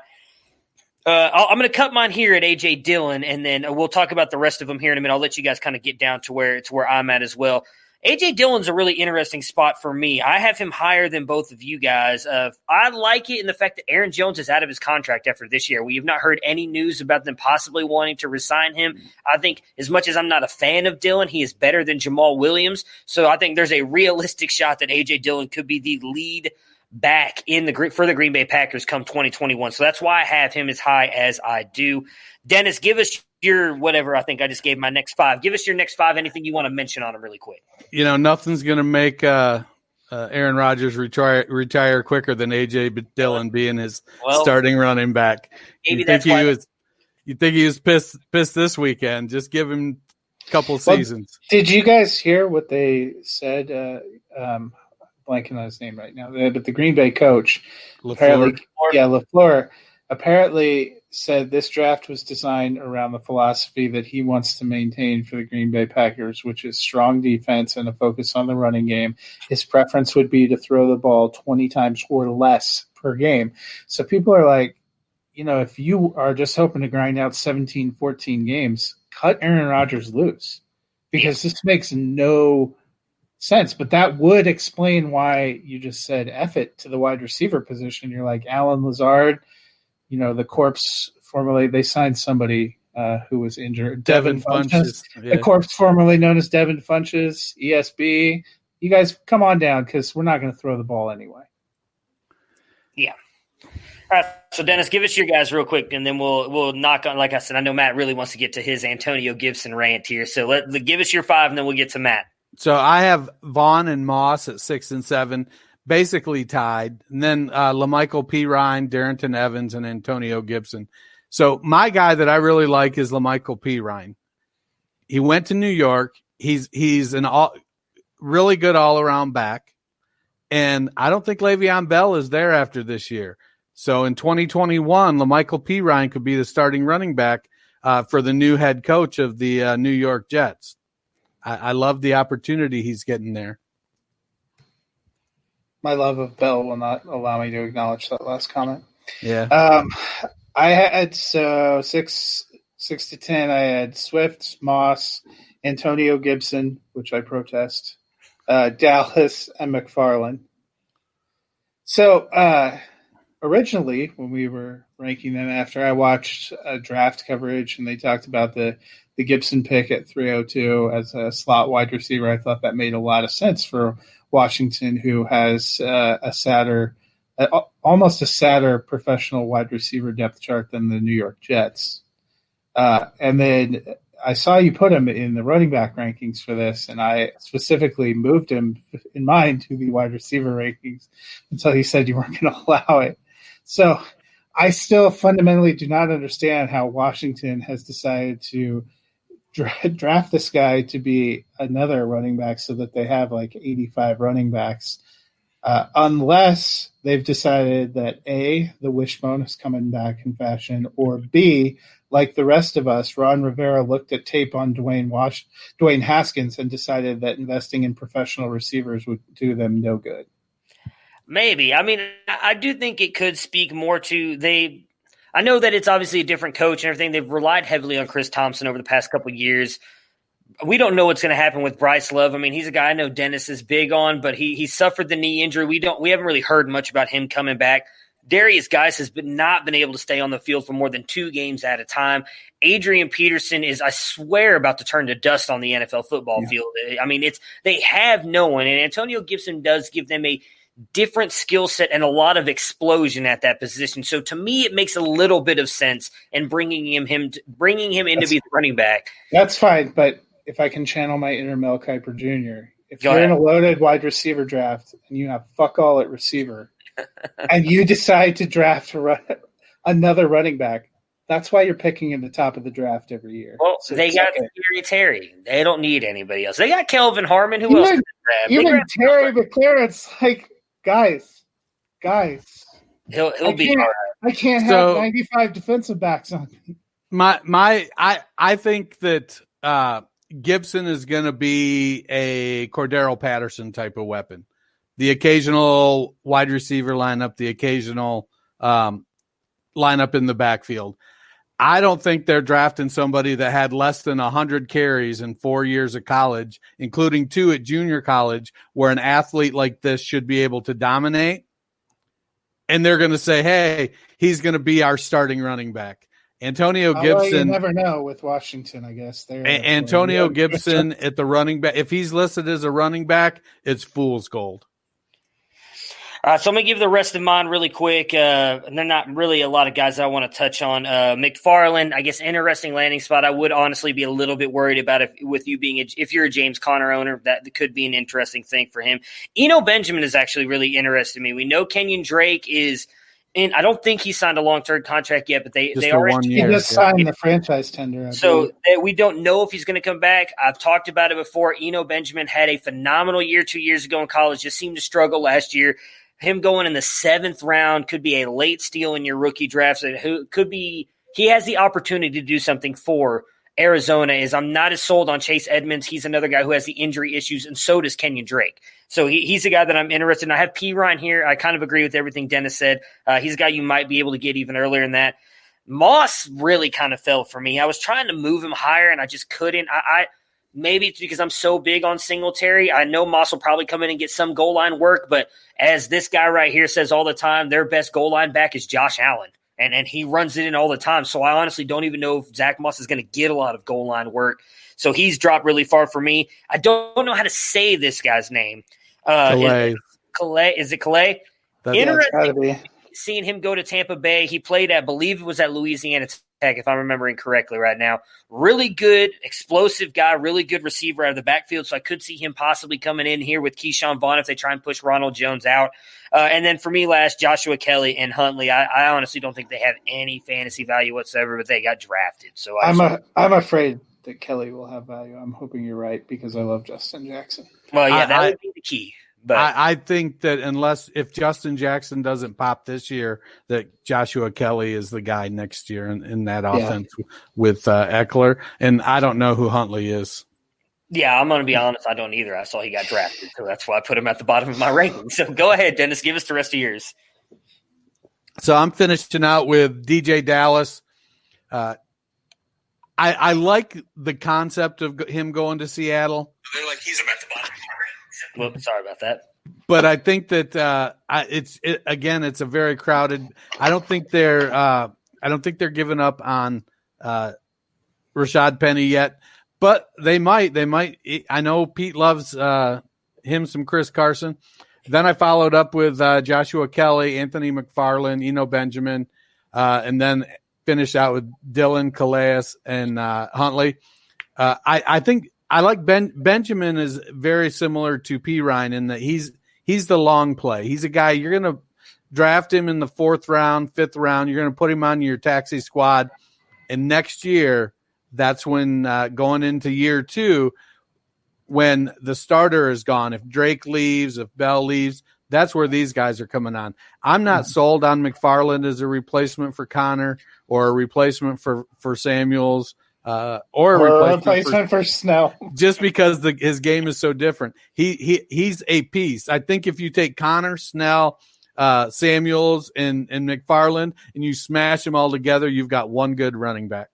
I'm going to cut mine here at A.J. Dillon, and then we'll talk about the rest of them here in a minute. I'll let you guys kind of get down to where I'm at as well. A.J. Dillon's a really interesting spot for me. I have him higher than both of you guys. I like it in the fact that Aaron Jones is out of his contract after this year. We have not heard any news about them possibly wanting to resign him. I think as much as I'm not a fan of Dillon, he is better than Jamal Williams. So I think there's a realistic shot that A.J. Dillon could be the lead back for the Green Bay Packers come 2021. So that's why I have him as high as I do. Dennis, give us your whatever. I think I just gave my next five. Give us your next five. Anything you want to mention on them really quick.
Nothing's going to make Aaron Rodgers retire quicker than A.J. Dillon being his starting running back.
Maybe
you
think he was pissed this weekend. Just give him a couple seasons.
Did you guys hear what they said? Blanking on his name right now, but the Green Bay coach, LaFleur, apparently said this draft was designed around the philosophy that he wants to maintain for the Green Bay Packers, which is strong defense and a focus on the running game. His preference would be to throw the ball 20 times or less per game. So people are like, if you are just hoping to grind out 17, 14 games, cut Aaron Rodgers loose, because this makes no sense. But that would explain why you just said F it to the wide receiver position. You're like Alan Lazard, the corpse formerly, they signed somebody who was injured. Devin Funchess. The corpse formerly known as Devin Funchess, ESB. You guys come on down because we're not going to throw the ball anyway.
Yeah. All right. So Dennis, give us your guys real quick, and then we'll knock on. Like I said, I know Matt really wants to get to his Antonio Gibson rant here. So give us your five, and then we'll get to Matt.
So I have Vaughn and Moss at 6 and 7, basically tied. And then LaMichael P. Ryan, Darrington Evans, and Antonio Gibson. So my guy that I really like is LaMichael P. Ryan. He went to New York. He's an really good all-around back. And I don't think Le'Veon Bell is there after this year. So in 2021, LaMichael P. Ryan could be the starting running back for the new head coach of the New York Jets. I love the opportunity he's getting there.
My love of Bell will not allow me to acknowledge that last comment.
Yeah.
I had 6 to 10. I had Swift, Moss, Antonio Gibson, which I protest, Dallas, and McFarland. So originally, when we were ranking them, after I watched draft coverage and they talked about the Gibson pick at 302 as a slot wide receiver, I thought that made a lot of sense for Washington, who has a sadder almost a sadder professional wide receiver depth chart than the New York Jets. And then I saw you put him in the running back rankings for this, and I specifically moved him in mind to the wide receiver rankings until he said you weren't going to allow it. So I still fundamentally do not understand how Washington has decided to draft this guy to be another running back so that they have like 85 running backs, unless they've decided that A, the wishbone is coming back in fashion, or B, like the rest of us, Ron Rivera looked at tape on Dwayne Haskins and decided that investing in professional receivers would do them no good.
Maybe. I mean, I do think it could speak more to I know that it's obviously a different coach and everything. They've relied heavily on Chris Thompson over the past couple of years. We don't know what's going to happen with Bryce Love. I mean, he's a guy I know Dennis is big on, but he suffered the knee injury. We haven't really heard much about him coming back. Darius Geis has not been able to stay on the field for more than 2 games at a time. Adrian Peterson is, I swear, about to turn to dust on the NFL football field. I mean, they have no one, and Antonio Gibson does give them a different skill set and a lot of explosion at that position. So to me, it makes a little bit of sense in bringing him in to be the running back.
That's fine, but if I can channel my inner Mel Kiper Jr., if you're in a loaded wide receiver draft and you have fuck all at receiver and you decide to draft another running back, that's why you're picking in the top of the draft every year.
Well, so they got Terry. They don't need anybody else. They got Kelvin Harmon. Who else?
Even Terry McLaurin's like, guys.
He'll be all right.
I can't have 95 defensive backs on me.
I think that Gibson is going to be a Cordero Patterson type of weapon. The occasional wide receiver lineup, the occasional lineup in the backfield. I don't think they're drafting somebody that had less than 100 carries in 4 years of college, including 2 at junior college, where an athlete like this should be able to dominate. And they're going to say, hey, he's going to be our starting running back. Antonio Gibson.
You never know with Washington, I guess.
Antonio Gibson at the running back. If he's listed as a running back, it's fool's gold.
All right, so I'm going to give the rest of mine really quick. And they're not really a lot of guys that I want to touch on. McFarland, I guess, interesting landing spot. I would honestly be a little bit worried about if you're a James Conner owner, that could be an interesting thing for him. Eno Benjamin is actually really interested me. We know Kenyon Drake is in. I don't think he signed a long-term contract yet, but they are.
He just signed the franchise tender.
So we don't know if he's going to come back. I've talked about it before. Eno Benjamin had a phenomenal year 2 years ago in college, just seemed to struggle last year. Him going in the 7th round could be a late steal in your rookie drafts. He has the opportunity to do something for Arizona. I'm not as sold on Chase Edmonds. He's another guy who has the injury issues, and so does Kenyon Drake. So he's a guy that I'm interested in. I have P. Ryan here. I kind of agree with everything Dennis said. He's a guy you might be able to get even earlier than that. Moss really kind of fell for me. I was trying to move him higher, and I just couldn't. Maybe it's because I'm so big on Singletary. I know Moss will probably come in and get some goal line work, but as this guy right here says all the time, their best goal line back is Josh Allen, and he runs it in all the time. So I honestly don't even know if Zach Moss is going to get a lot of goal line work. So he's dropped really far for me. I don't know how to say this guy's name.
Calais.
Is it Calais?
Interesting.
Seeing him go to Tampa Bay. He played I believe it was at Louisiana Tech, if I'm remembering correctly right now. Really good, explosive guy, really good receiver out of the backfield, so I could see him possibly coming in here with Keyshawn Vaughn if they try and push Ronald Jones out. And then for me last, Joshua Kelly and Huntley. I honestly don't think they have any fantasy value whatsoever, but they got drafted. So
I'm afraid that Kelly will have value. I'm hoping you're right because I love Justin Jackson.
Well, yeah, that would be the key. But
I think that if Justin Jackson doesn't pop this year, that Joshua Kelly is the guy next year in that offense with Eckler. And I don't know who Huntley is.
Yeah, I'm going to be honest. I don't either. I saw he got drafted, so that's why I put him at the bottom of my ranking. So go ahead, Dennis. Give us the rest of yours.
So I'm finishing out with DJ Dallas. I like the concept of him going to Seattle.
They're like, he's about the bottom. Well, sorry about that.
But I think that it's a very crowded. I don't think they're giving up on Rashad Penny yet, but they might. I know Pete loves him some Chris Carson. Then I followed up with Joshua Kelly, Anthony McFarland, Eno Benjamin, and then finished out with Dylan, Calais, and Huntley. I think I like Benjamin is very similar to P. Ryan in that he's the long play. He's a guy you're going to draft him in the 4th round, 5th round. You're going to put him on your taxi squad. And next year, that's when going into year 2, when the starter is gone, if Drake leaves, if Bell leaves, that's where these guys are coming on. I'm not sold on McFarland as a replacement for Connor or a replacement for Samuels or a replacement for Snell, just because his game is so different. He's a piece. I think if you take Connor, Snell, Samuels, and McFarland, and you smash them all together, you've got one good running back.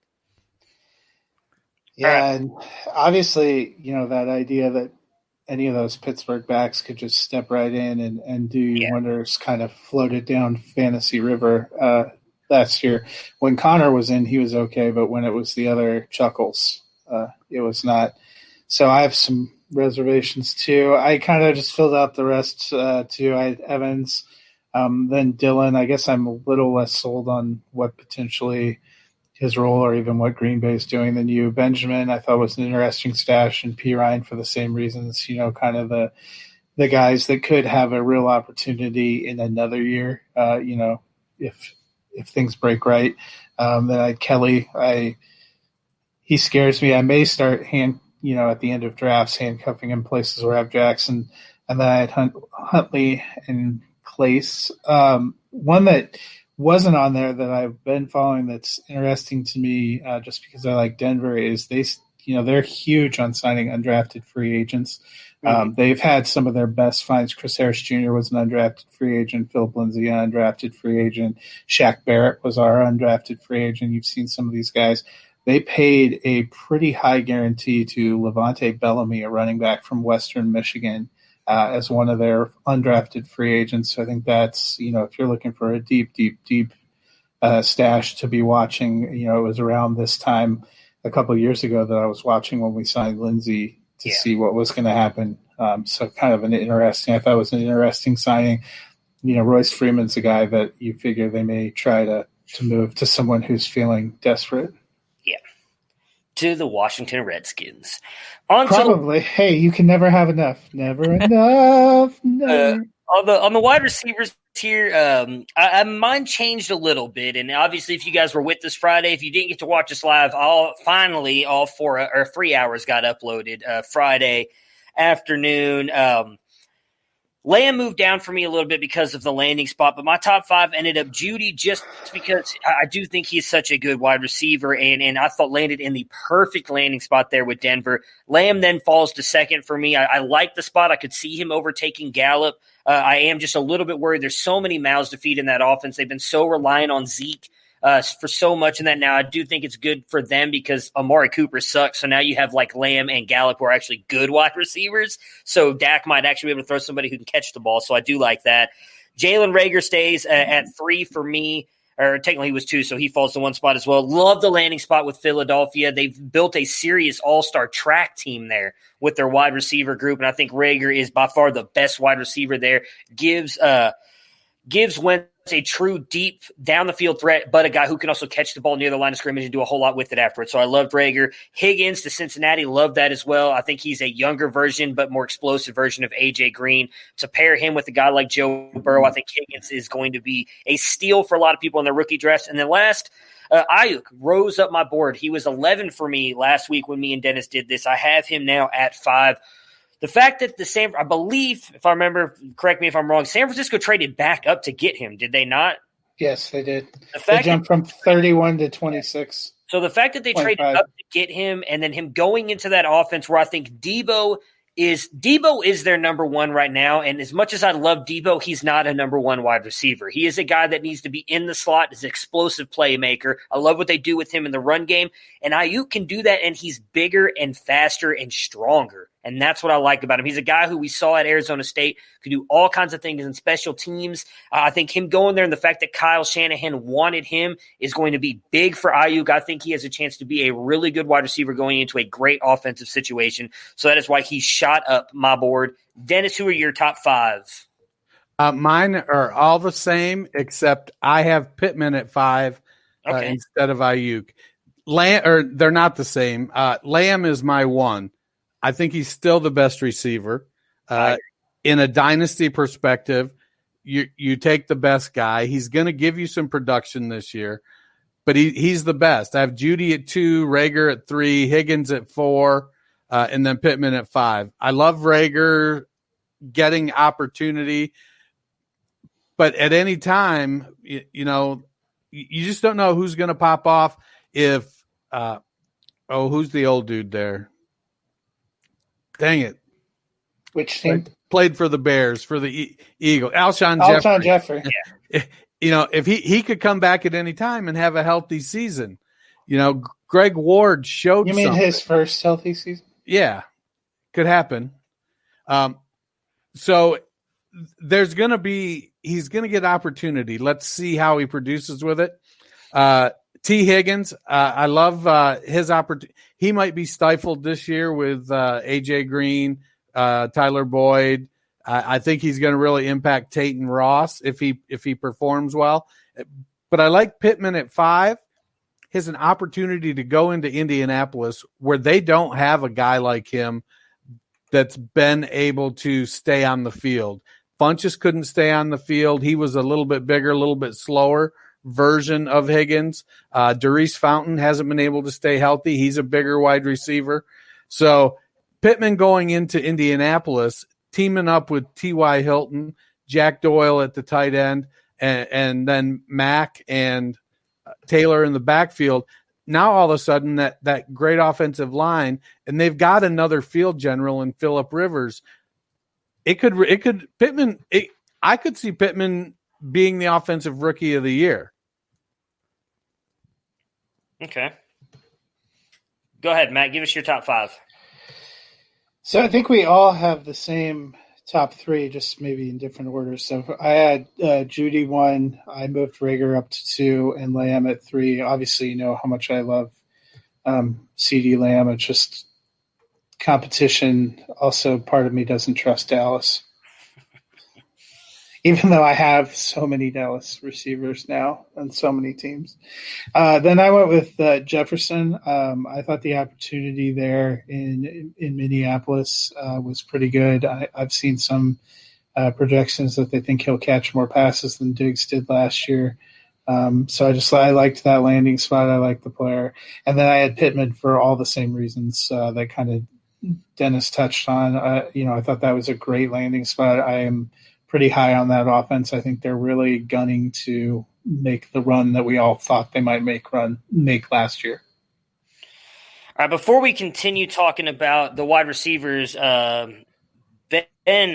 Yeah, and obviously, that idea that any of those Pittsburgh backs could just step right in and do wonders kind of floated down fantasy river last year. When Connor was in, he was okay, but when it was the other Chuckles, it was not. So I have some reservations too. I kind of just filled out the rest too. I had Evans, then Dylan. I guess I'm a little less sold on what potentially his role or even what Green Bay is doing than you. Benjamin, I thought was an interesting stash, and P. Ryan for the same reasons, kind of the guys that could have a real opportunity in another year, if things break right. Then I had Kelly. He scares me. I may start at the end of drafts, handcuffing him places where I have Jackson. And then I had Huntley and Clace. One that wasn't on there that I've been following that's interesting to me, just because I like Denver, is they're huge on signing undrafted free agents. They've had some of their best finds. Chris Harris Jr. was an undrafted free agent. Philip Lindsay, an undrafted free agent. Shaq Barrett was our undrafted free agent. You've seen some of these guys. They paid a pretty high guarantee to Levante Bellamy, a running back from Western Michigan, as one of their undrafted free agents. So I think that's, if you're looking for a deep stash to be watching, it was around this time a couple of years ago that I was watching when we signed Lindsay to see what was going to happen. So kind of I thought it was an interesting signing. Royce Freeman's a guy that you figure they may try to move to someone who's feeling desperate.
Yeah. To the Washington Redskins.
Hey, you can never have enough. Never enough. Never.
On the wide receivers here, mine changed a little bit. And obviously, if you guys were with us Friday, if you didn't get to watch us live, all 3 hours got uploaded Friday afternoon. Lamb moved down for me a little bit because of the landing spot, but my top 5 ended up Jeudy just because I do think he's such a good wide receiver, and I thought landed in the perfect landing spot there with Denver. Lamb then falls to second for me. I like the spot. I could see him overtaking Gallup. I am just a little bit worried. There's so many mouths to feed in that offense. They've been so reliant on Zeke for so much in that. Now, I do think it's good for them because Amari Cooper sucks. So now you have like Lamb and Gallup who are actually good wide receivers. So Dak might actually be able to throw somebody who can catch the ball. So I do like that. Jalen Reagor stays at 3 for me. Or technically he was 2, so he falls to 1 spot as well. Love the landing spot with Philadelphia. They've built a serious all-star track team there with their wide receiver group, and I think Reagor is by far the best wide receiver there. Gives Wentz a true deep down-the-field threat, but a guy who can also catch the ball near the line of scrimmage and do a whole lot with it afterwards. So I loved Reagor. Higgins to Cincinnati, loved that as well. I think he's a younger version but more explosive version of A.J. Green. To pair him with a guy like Joe Burrow, I think Higgins is going to be a steal for a lot of people in their rookie drafts. And then last, Ayuk rose up my board. He was 11 for me last week when me and Dennis did this. I have him now at 5. The fact that I believe, if I remember, correct me if I'm wrong, San Francisco traded back up to get him. Did they not?
Yes, they did. They jumped from 31 to 26.
So the fact that they 25. Traded up to get him and then him going into that offense where I think Debo is their number 1 right now. And as much as I love Debo, he's not a number 1 wide receiver. He is a guy that needs to be in the slot, is an explosive playmaker. I love what they do with him in the run game. And Ayuk can do that, and he's bigger and faster and stronger. And that's what I like about him. He's a guy who we saw at Arizona State, could do all kinds of things in special teams. I think him going there and the fact that Kyle Shanahan wanted him is going to be big for Ayuk. I think he has a chance to be a really good wide receiver going into a great offensive situation. So that is why he shot up my board. Dennis, who are your top 5?
Mine are all the same, except I have Pittman at 5 instead of Ayuk. They're not the same. Lamb is my 1. I think he's still the best receiver. In a dynasty perspective, you take the best guy. He's going to give you some production this year, but he's the best. I have Jeudy at 2, Rager at 3, Higgins at 4, and then Pittman at 5. I love Rager getting opportunity, but at any time, you just don't know who's going to pop off. If who's the old dude there? Dang it!
Which team?
Played for the Bears, for the Eagles. Alshon
Jeffrey.
Yeah. If he could come back at any time and have a healthy season, Greg Ward showed.
You mean
something.
His first healthy season?
Yeah, could happen. So he's going to get opportunity. Let's see how he produces with it. T. Higgins, I love his opportunity. He might be stifled this year with AJ Green, Tyler Boyd. I think he's going to really impact Tate and Ross if he performs well. But I like Pittman at 5. He has an opportunity to go into Indianapolis where they don't have a guy like him that's been able to stay on the field. Funchess couldn't stay on the field. He was a little bit bigger, a little bit slower version of Higgins. Darius Fountain hasn't been able to stay healthy. He's a bigger wide receiver. So Pittman going into Indianapolis, teaming up with T.Y. Hilton, Jack Doyle at the tight end, and then Mack and Taylor in the backfield. Now all of a sudden that great offensive line, and they've got another field general in Phillip Rivers. I could see Pittman being the offensive rookie of the year.
Okay. Go ahead, Matt. Give us your top 5.
So I think we all have the same top 3, just maybe in different orders. So I had Jeudy 1. I moved Rager up to 2 and Lamb at 3. Obviously, you know how much I love CD Lamb. It's just competition. Also, part of me doesn't trust Dallas. Even though I have so many Dallas receivers now and so many teams. Then I went with Jefferson. I thought the opportunity there in Minneapolis was pretty good. I've seen some projections that they think he'll catch more passes than Diggs did last year. So I liked that landing spot. I liked the player. And then I had Pittman for all the same reasons that kind of Dennis touched on. I thought that was a great landing spot. I am pretty high on that offense. I think they're really gunning to make the run that we all thought they might make last year.
All right, before we continue talking about the wide receivers, Ben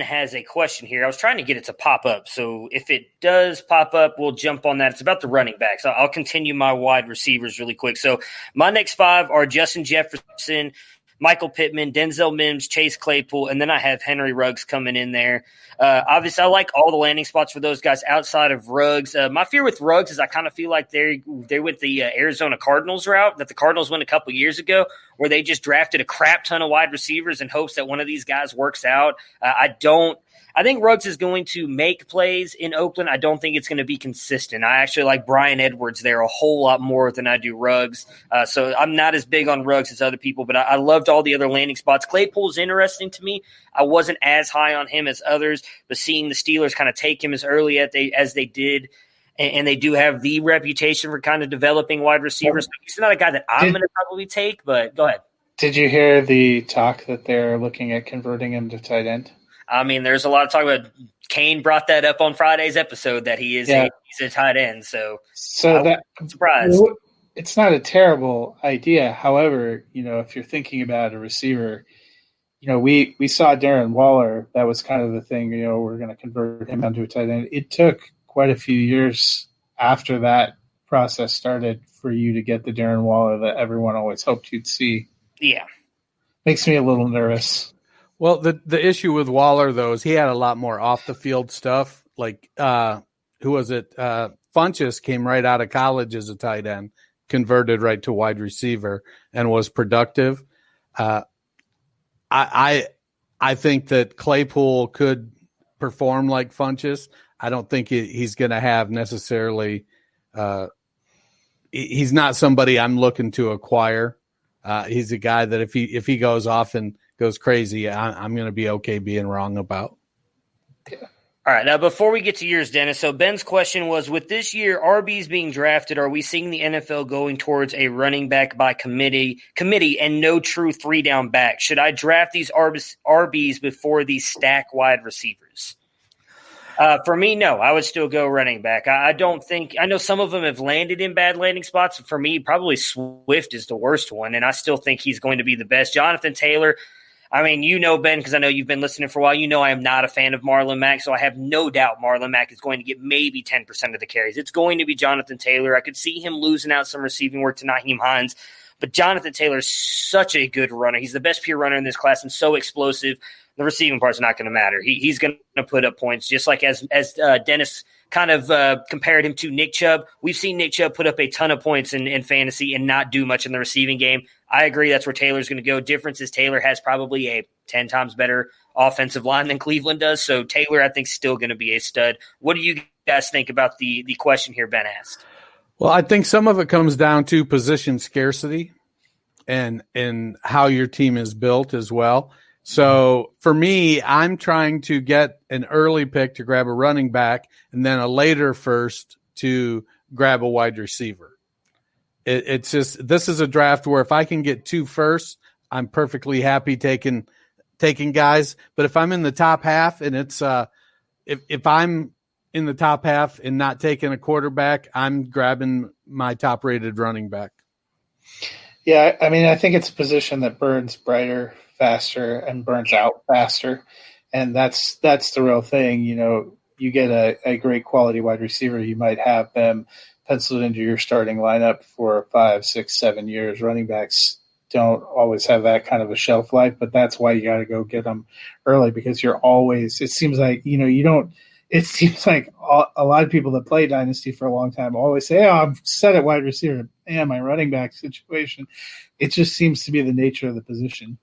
has a question here. I was trying to get it to pop up, so if it does pop up, we'll jump on that. It's about the running backs. I'll continue my wide receivers really quick. So my next 5 are Justin Jefferson, Michael Pittman, Denzel Mims, Chase Claypool, and then I have Henry Ruggs coming in there. Obviously, I like all the landing spots for those guys outside of Ruggs. My fear with Ruggs is I kind of feel like they went the Arizona Cardinals route that the Cardinals went a couple years ago, where they just drafted a crap ton of wide receivers in hopes that one of these guys works out. I think Ruggs is going to make plays in Oakland. I don't think it's going to be consistent. I actually like Bryan Edwards there a whole lot more than I do Ruggs. So I'm not as big on Ruggs as other people, but I loved all the other landing spots. Claypool's interesting to me. I wasn't as high on him as others, but seeing the Steelers kind of take him as early as they did, and they do have the reputation for kind of developing wide receivers. So he's not a guy that I'm going to probably take, but go ahead.
Did you hear the talk that they're looking at converting him to tight end?
I mean, there's a lot of talk about Kane brought that up on Friday's episode that he is he's a tight end. So I'm surprised.
It's not a terrible idea. However, if you're thinking about a receiver, we saw Darren Waller. That was kind of the thing, we're going to convert him onto a tight end. It took quite a few years after that process started for you to get the Darren Waller that everyone always hoped you'd see.
Yeah.
Makes me a little nervous.
Well, the issue with Waller, though, is he had a lot more off-the-field stuff. Like, who was it? Funchess came right out of college as a tight end, converted right to wide receiver, and was productive. I think that Claypool could perform like Funchess. I don't think he's going to have necessarily he's not somebody I'm looking to acquire. He's a guy that if he goes off and goes crazy, I'm going to be okay being wrong about.
Yeah. All right, now before we get to yours, Dennis, so Ben's question was, with this year RBs being drafted, are we seeing the NFL going towards a running back by committee and no true 3-down back? Should I draft these RBs before these stack wide receivers? For me, no. I would still go running back. I don't think – I know some of them have landed in bad landing spots. For me, probably Swift is the worst one, and I still think he's going to be the best. Jonathan Taylor – I mean, you know, Ben, because I know you've been listening for a while, you know I am not a fan of Marlon Mack, so I have no doubt Marlon Mack is going to get maybe 10% of the carries. It's going to be Jonathan Taylor. I could see him losing out some receiving work to Nyheim Hines, but Jonathan Taylor is such a good runner. He's the best pure runner in this class and so explosive. The receiving part's not going to matter. He's going to put up points, just like as Dennis kind of compared him to Nick Chubb. We've seen Nick Chubb put up a ton of points in fantasy and not do much in the receiving game. I agree that's where Taylor's going to go. Difference is Taylor has probably a 10 times better offensive line than Cleveland does, so Taylor I think is still going to be a stud. What do you guys think about the question here Ben asked?
Well, I think some of it comes down to position scarcity and how your team is built as well. So for me, I'm trying to get an early pick to grab a running back and then a later first to grab a wide receiver. It's just, this is a draft where if I can get 2 firsts, I'm perfectly happy taking guys. But if I'm in the top half and it's if I'm in the top half and not taking a quarterback, I'm grabbing my top rated running back.
Yeah, I mean, I think it's a position that burns brighter, faster, and burns out faster. And that's the real thing. You know, you get a great quality wide receiver, you might have them penciled into your starting lineup for 5, 6, 7 years. Running backs don't always have that kind of a shelf life, but that's why you got to go get them early, because you're always – it seems like, you know, you don't – it seems like a lot of people that play Dynasty for a long time always say, oh, I'm set at wide receiver. And my running back situation. It just seems to be the nature of the position.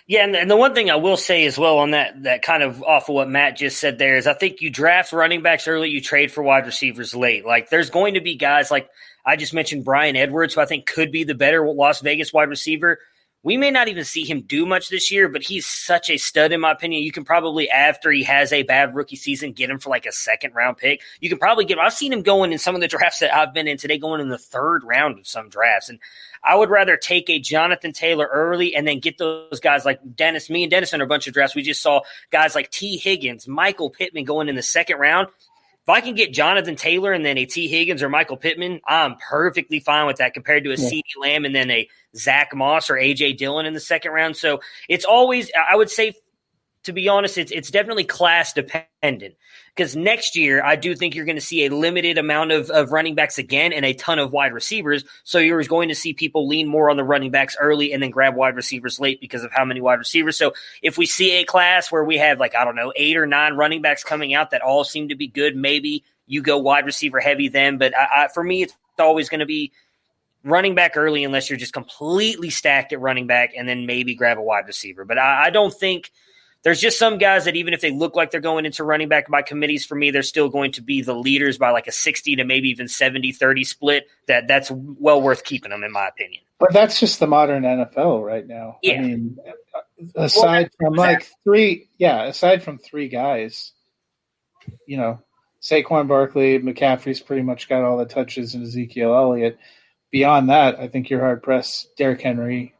Yeah, and the one thing I will say as well on that kind of off of what Matt just said there is I think you draft running backs early, you trade for wide receivers late. Like there's going to be guys like I just mentioned Bryan Edwards, who I think could be the better Las Vegas wide receiver. We may not even see him do much this year, but he's such a stud in my opinion. You can probably, after he has a bad rookie season, get him for like a 2nd-round pick. You can probably get – I've seen him going in some of the drafts that I've been in today, going in the 3rd round of some drafts. And I would rather take a Jonathan Taylor early and then get those guys like Dennis. Me and Dennis in a bunch of drafts, we just saw guys like T. Higgins, Michael Pittman going in the 2nd round. If I can get Jonathan Taylor and then a T. Higgins or Michael Pittman, I'm perfectly fine with that compared to a CeeDee Lamb and then a Zach Moss or A.J. Dillon in the 2nd round. So it's always – I would say, to be honest, it's definitely class dependent, because next year I do think you're going to see a limited amount of running backs again and a ton of wide receivers. So you're going to see people lean more on the running backs early and then grab wide receivers late because of how many wide receivers. So if we see a class where we have 8 or 9 running backs coming out that all seem to be good, maybe you go wide receiver heavy then. But for me, it's always going to be running back early unless you're just completely stacked at running back and then maybe grab a wide receiver. But I don't think – there's just some guys that even if they look like they're going into running back by committees, for me, they're still going to be the leaders by like a 60 to maybe even 70-30 split. That's well worth keeping them, in my opinion.
But that's just the modern NFL right now.
Yeah.
I mean, aside from 3 guys, you know, Saquon Barkley, McCaffrey's pretty much got all the touches, and Ezekiel Elliott. Beyond that, I think you're hard-pressed. Derrick Henry,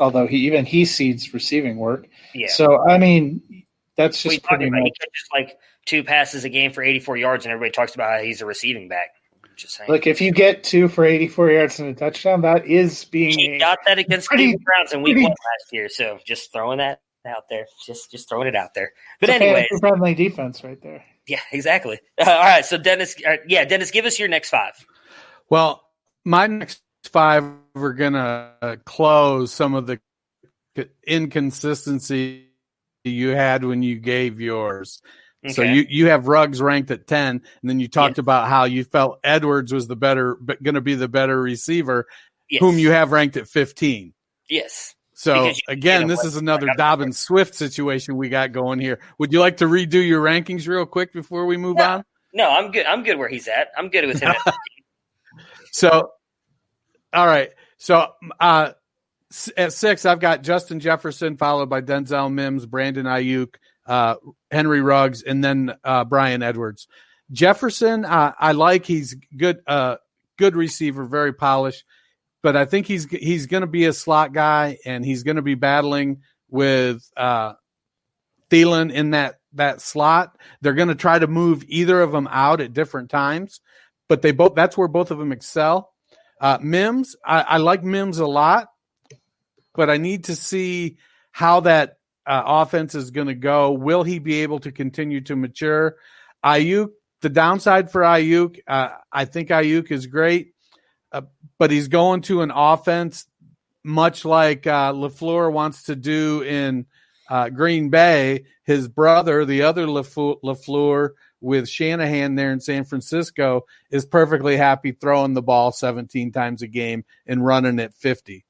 although he seeds receiving work.
Yeah.
So, I mean, that's just pretty much.
He catches like 2 passes a game for 84 yards, and everybody talks about how he's a receiving back. Just saying.
Look, if you get 2 for 84 yards and a touchdown, that is being.
He got that against Cleveland Browns in week 1 last year. So just throwing that out there. Just throwing it out there. But anyway.
Friendly defense right there.
Yeah, exactly. All right. So, Dennis, give us your next 5.
Well, my next 5 we're going to close some of the inconsistency you had when you gave yours. Okay. So you have Ruggs ranked at 10, and then you talked about how you felt Edwards was going to be the better receiver, whom you have ranked at 15.
Yes.
So again, this is another Dobbins Swift situation we got going here. Would you like to redo your rankings real quick before we move on?
No, I'm good. I'm good where he's at. I'm good with him.
So, all right. So at 6, I've got Justin Jefferson, followed by Denzel Mims, Brandon Ayuk, Henry Ruggs, and then Brian Edwards. Jefferson, I like. He's good receiver, very polished. But I think he's going to be a slot guy, and he's going to be battling with Thielen in that slot. They're going to try to move either of them out at different times, but that's where both of them excel. Mims, I like Mims a lot, but I need to see how that offense is going to go. Will he be able to continue to mature? Ayuk, the downside for Ayuk, I think Ayuk is great. But he's going to an offense much like LaFleur wants to do in Green Bay. His brother, the other LaFleur with Shanahan there in San Francisco, is perfectly happy throwing the ball 17 times a game and running at 50.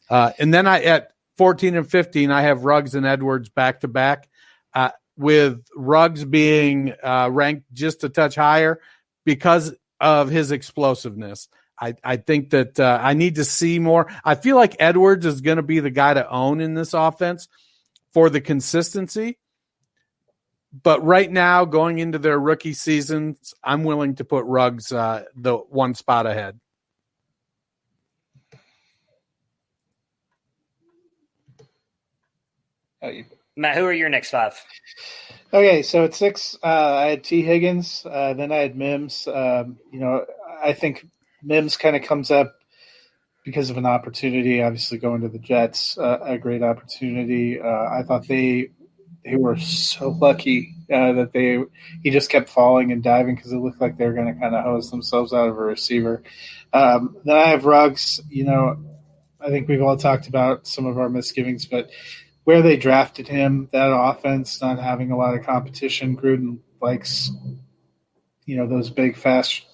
And then at 14 and 15, I have Ruggs and Edwards back to back, with Ruggs being ranked just a touch higher because of his explosiveness. I think that I need to see more. I feel like Edwards is going to be the guy to own in this offense for the consistency. But right now, going into their rookie seasons, I'm willing to put Ruggs the one spot ahead.
Matt, who are your next 5?
Okay, so at 6, I had T. Higgins. Then I had Mims. I think Mims kind of comes up because of an opportunity, obviously going to the Jets, a great opportunity. I thought they were so lucky that he just kept falling and diving because it looked like they were going to kind of hose themselves out of a receiver. Then I have Ruggs. I think we've all talked about some of our misgivings, but where they drafted him, that offense not having a lot of competition, Gruden likes, those big, fast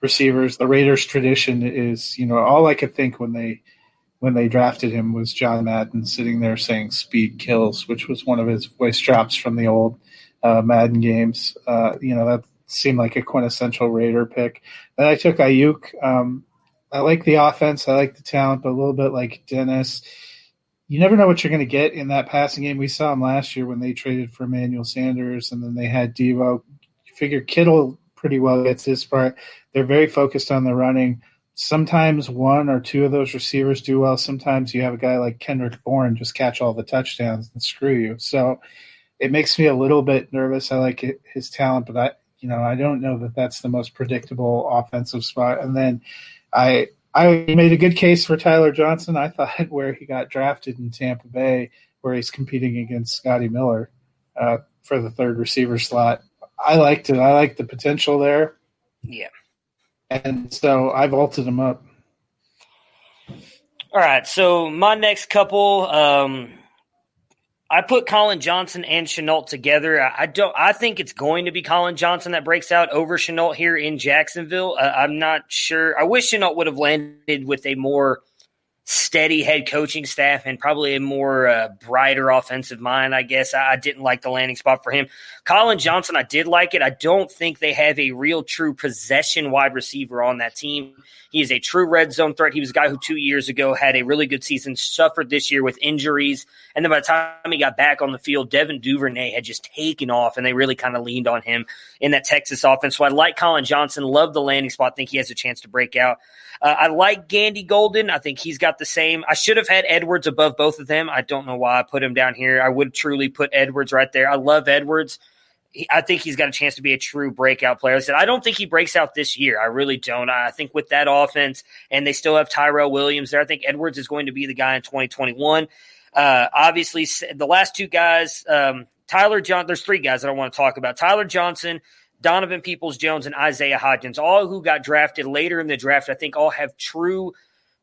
receivers. The Raiders' tradition is, all I could think when they drafted him was John Madden sitting there saying "speed kills," which was one of his voice drops from the old Madden games. That seemed like a quintessential Raider pick. Then I took Ayuk. I like the offense. I like the talent, but a little bit like Dennis, you never know what you're going to get in that passing game. We saw him last year when they traded for Emmanuel Sanders, and then they had Devo. You figure Kittle pretty well gets his part. They're very focused on the running. Sometimes one or two of those receivers do well. Sometimes you have a guy like Kendrick Bourne just catch all the touchdowns and screw you. So it makes me a little bit nervous. I like his talent, but I don't know that that's the most predictable offensive spot. And then I made a good case for Tyler Johnson. I thought where he got drafted in Tampa Bay, where he's competing against Scotty Miller for the third receiver slot. I liked it. I liked the potential there.
Yeah.
And so I vaulted him up.
All right. So my next couple, I put Colin Johnson and Shenault together. I think it's going to be Colin Johnson that breaks out over Shenault here in Jacksonville. I'm not sure. I wish Shenault would have landed with a more steady head coaching staff and probably a more brighter offensive mind, I guess. I didn't like the landing spot for him. Colin Johnson, I did like it. I don't think they have a real true possession wide receiver on that team. He is a true red zone threat. He was a guy who 2 years ago had a really good season, suffered this year with injuries. And then by the time he got back on the field, Devin Duvernay had just taken off, and they really kind of leaned on him in that Texas offense. So I like Colin Johnson, love the landing spot, think he has a chance to break out. I like Gandy Golden. I think he's got the same. I should have had Edwards above both of them. I don't know why I put him down here. I would truly put Edwards right there. I love Edwards. I think he's got a chance to be a true breakout player. I said, I don't think he breaks out this year. I really don't. I think with that offense, and they still have Tyrell Williams there, I think Edwards is going to be the guy in 2021. Obviously, the last two guys, there's three guys that I want to talk about. Tyler Johnson, Donovan Peoples-Jones, and Isaiah Hodgins, all who got drafted later in the draft, I think all have true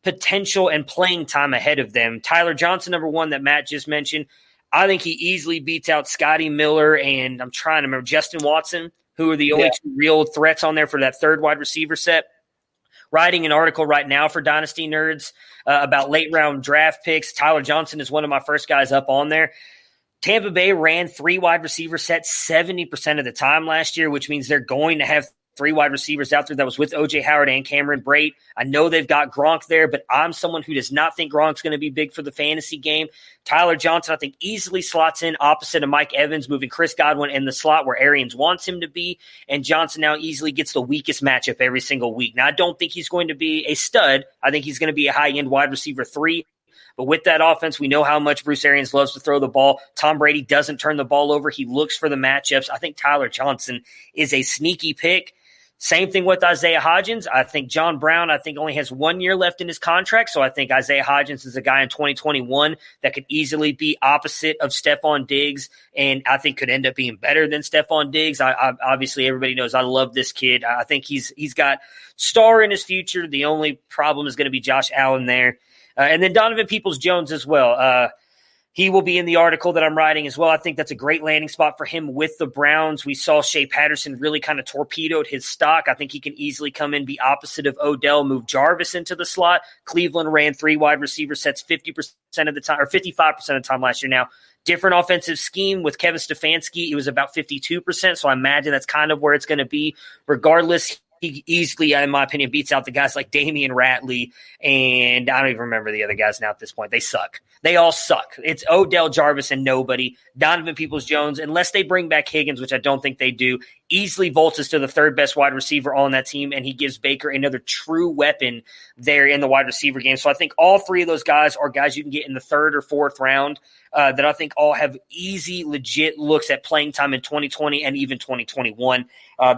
potential and playing time ahead of them. Tyler Johnson, number one, that Matt just mentioned, I think he easily beats out Scotty Miller and I'm trying to remember Justin Watson, who are the only two real threats on there for that third wide receiver set. writing an article right now for Dynasty Nerds about late-round draft picks. Tyler Johnson is one of my first guys up on there. Tampa Bay ran 3 wide receiver sets 70% of the time last year, which means they're going to have 3 wide receivers out there. That was with O.J. Howard and Cameron Brate. I know they've got Gronk there, but I'm someone who does not think Gronk's going to be big for the fantasy game. Tyler Johnson, I think, easily slots in opposite of Mike Evans, moving Chris Godwin in the slot where Arians wants him to be, and Johnson now easily gets the weakest matchup every single week. Now, I don't think he's going to be a stud. I think he's going to be a high-end wide receiver 3. But with that offense, we know how much Bruce Arians loves to throw the ball. Tom Brady doesn't turn the ball over. He looks for the matchups. I think Tyler Johnson is a sneaky pick. Same thing with Isaiah Hodgins. I think John Brown, only has 1 year left in his contract. So I think Isaiah Hodgins is a guy in 2021 that could easily be opposite of Stephon Diggs, and I think could end up being better than Stephon Diggs. I obviously, everybody knows I love this kid. I think he's got star in his future. The only problem is going to be Josh Allen there. And then Donovan Peoples-Jones as well. He will be in the article that I'm writing as well. I think that's a great landing spot for him with the Browns. We saw Shea Patterson really kind of torpedoed his stock. I think he can easily come in, be opposite of Odell, move Jarvis into the slot. Cleveland ran 3 wide receiver sets 50% of the time, or 55% of the time last year. Now, different offensive scheme with Kevin Stefanski. It was about 52%, so I imagine that's kind of where it's going to be. Regardless, he easily, in my opinion, beats out the guys like Damian Ratley, and I don't even remember the other guys now at this point. They suck. They all suck. It's Odell, Jarvis, and nobody. Donovan Peoples-Jones, unless they bring back Higgins, which I don't think they do, easily vaults to the 3rd best wide receiver on that team, and he gives Baker another true weapon there in the wide receiver game. So I think all 3 of those guys are guys you can get in the 3rd or 4th round that I think all have easy, legit looks at playing time in 2020 and even 2021.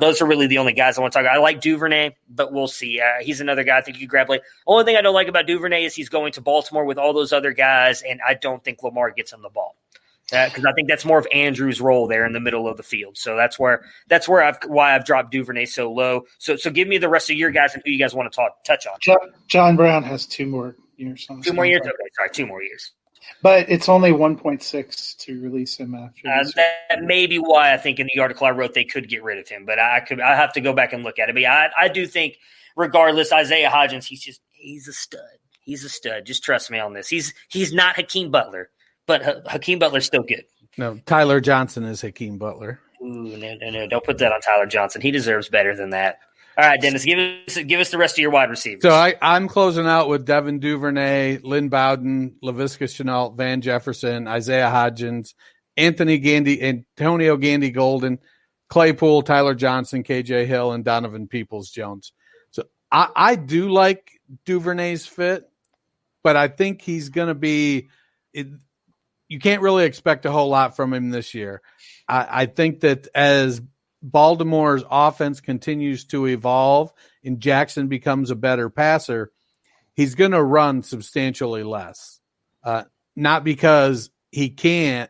Those are really the only guys I want to talk about. I like Duvernay, but we'll see. He's another guy I think you grab late. Only thing I don't like about Duvernay is he's going to Baltimore with all those other guys, and I don't think Lamar gets him the ball. Because I think that's more of Andrew's role there in the middle of the field. So that's why I've dropped Duvernay so low. So give me the rest of your guys and who you guys want to touch on.
John Brown has 2 more years.
2 more years? Okay, sorry, 2 more years.
But it's only 1.6 to release him after this.
That may be why I think in the article I wrote they could get rid of him. But I have to go back and look at it. But I do think, regardless, Isaiah Hodgins, he's a stud. He's a stud. Just trust me on this. He's not Hakeem Butler. But Hakeem Butler's still good.
No, Tyler Johnson is Hakeem Butler.
Ooh, no. Don't put that on Tyler Johnson. He deserves better than that. All right, Dennis, give us the rest of your wide receivers.
So I'm closing out with Devin Duvernay, Lynn Bowden, Laviska Shenault, Van Jefferson, Isaiah Hodgins, Antonio Gandy Golden, Claypool, Tyler Johnson, KJ Hill, and Donovan Peoples-Jones. So I do like Duvernay's fit, but I think he's going to be you can't really expect a whole lot from him this year. I think that as Baltimore's offense continues to evolve and Jackson becomes a better passer, he's going to run substantially less. Not because he can't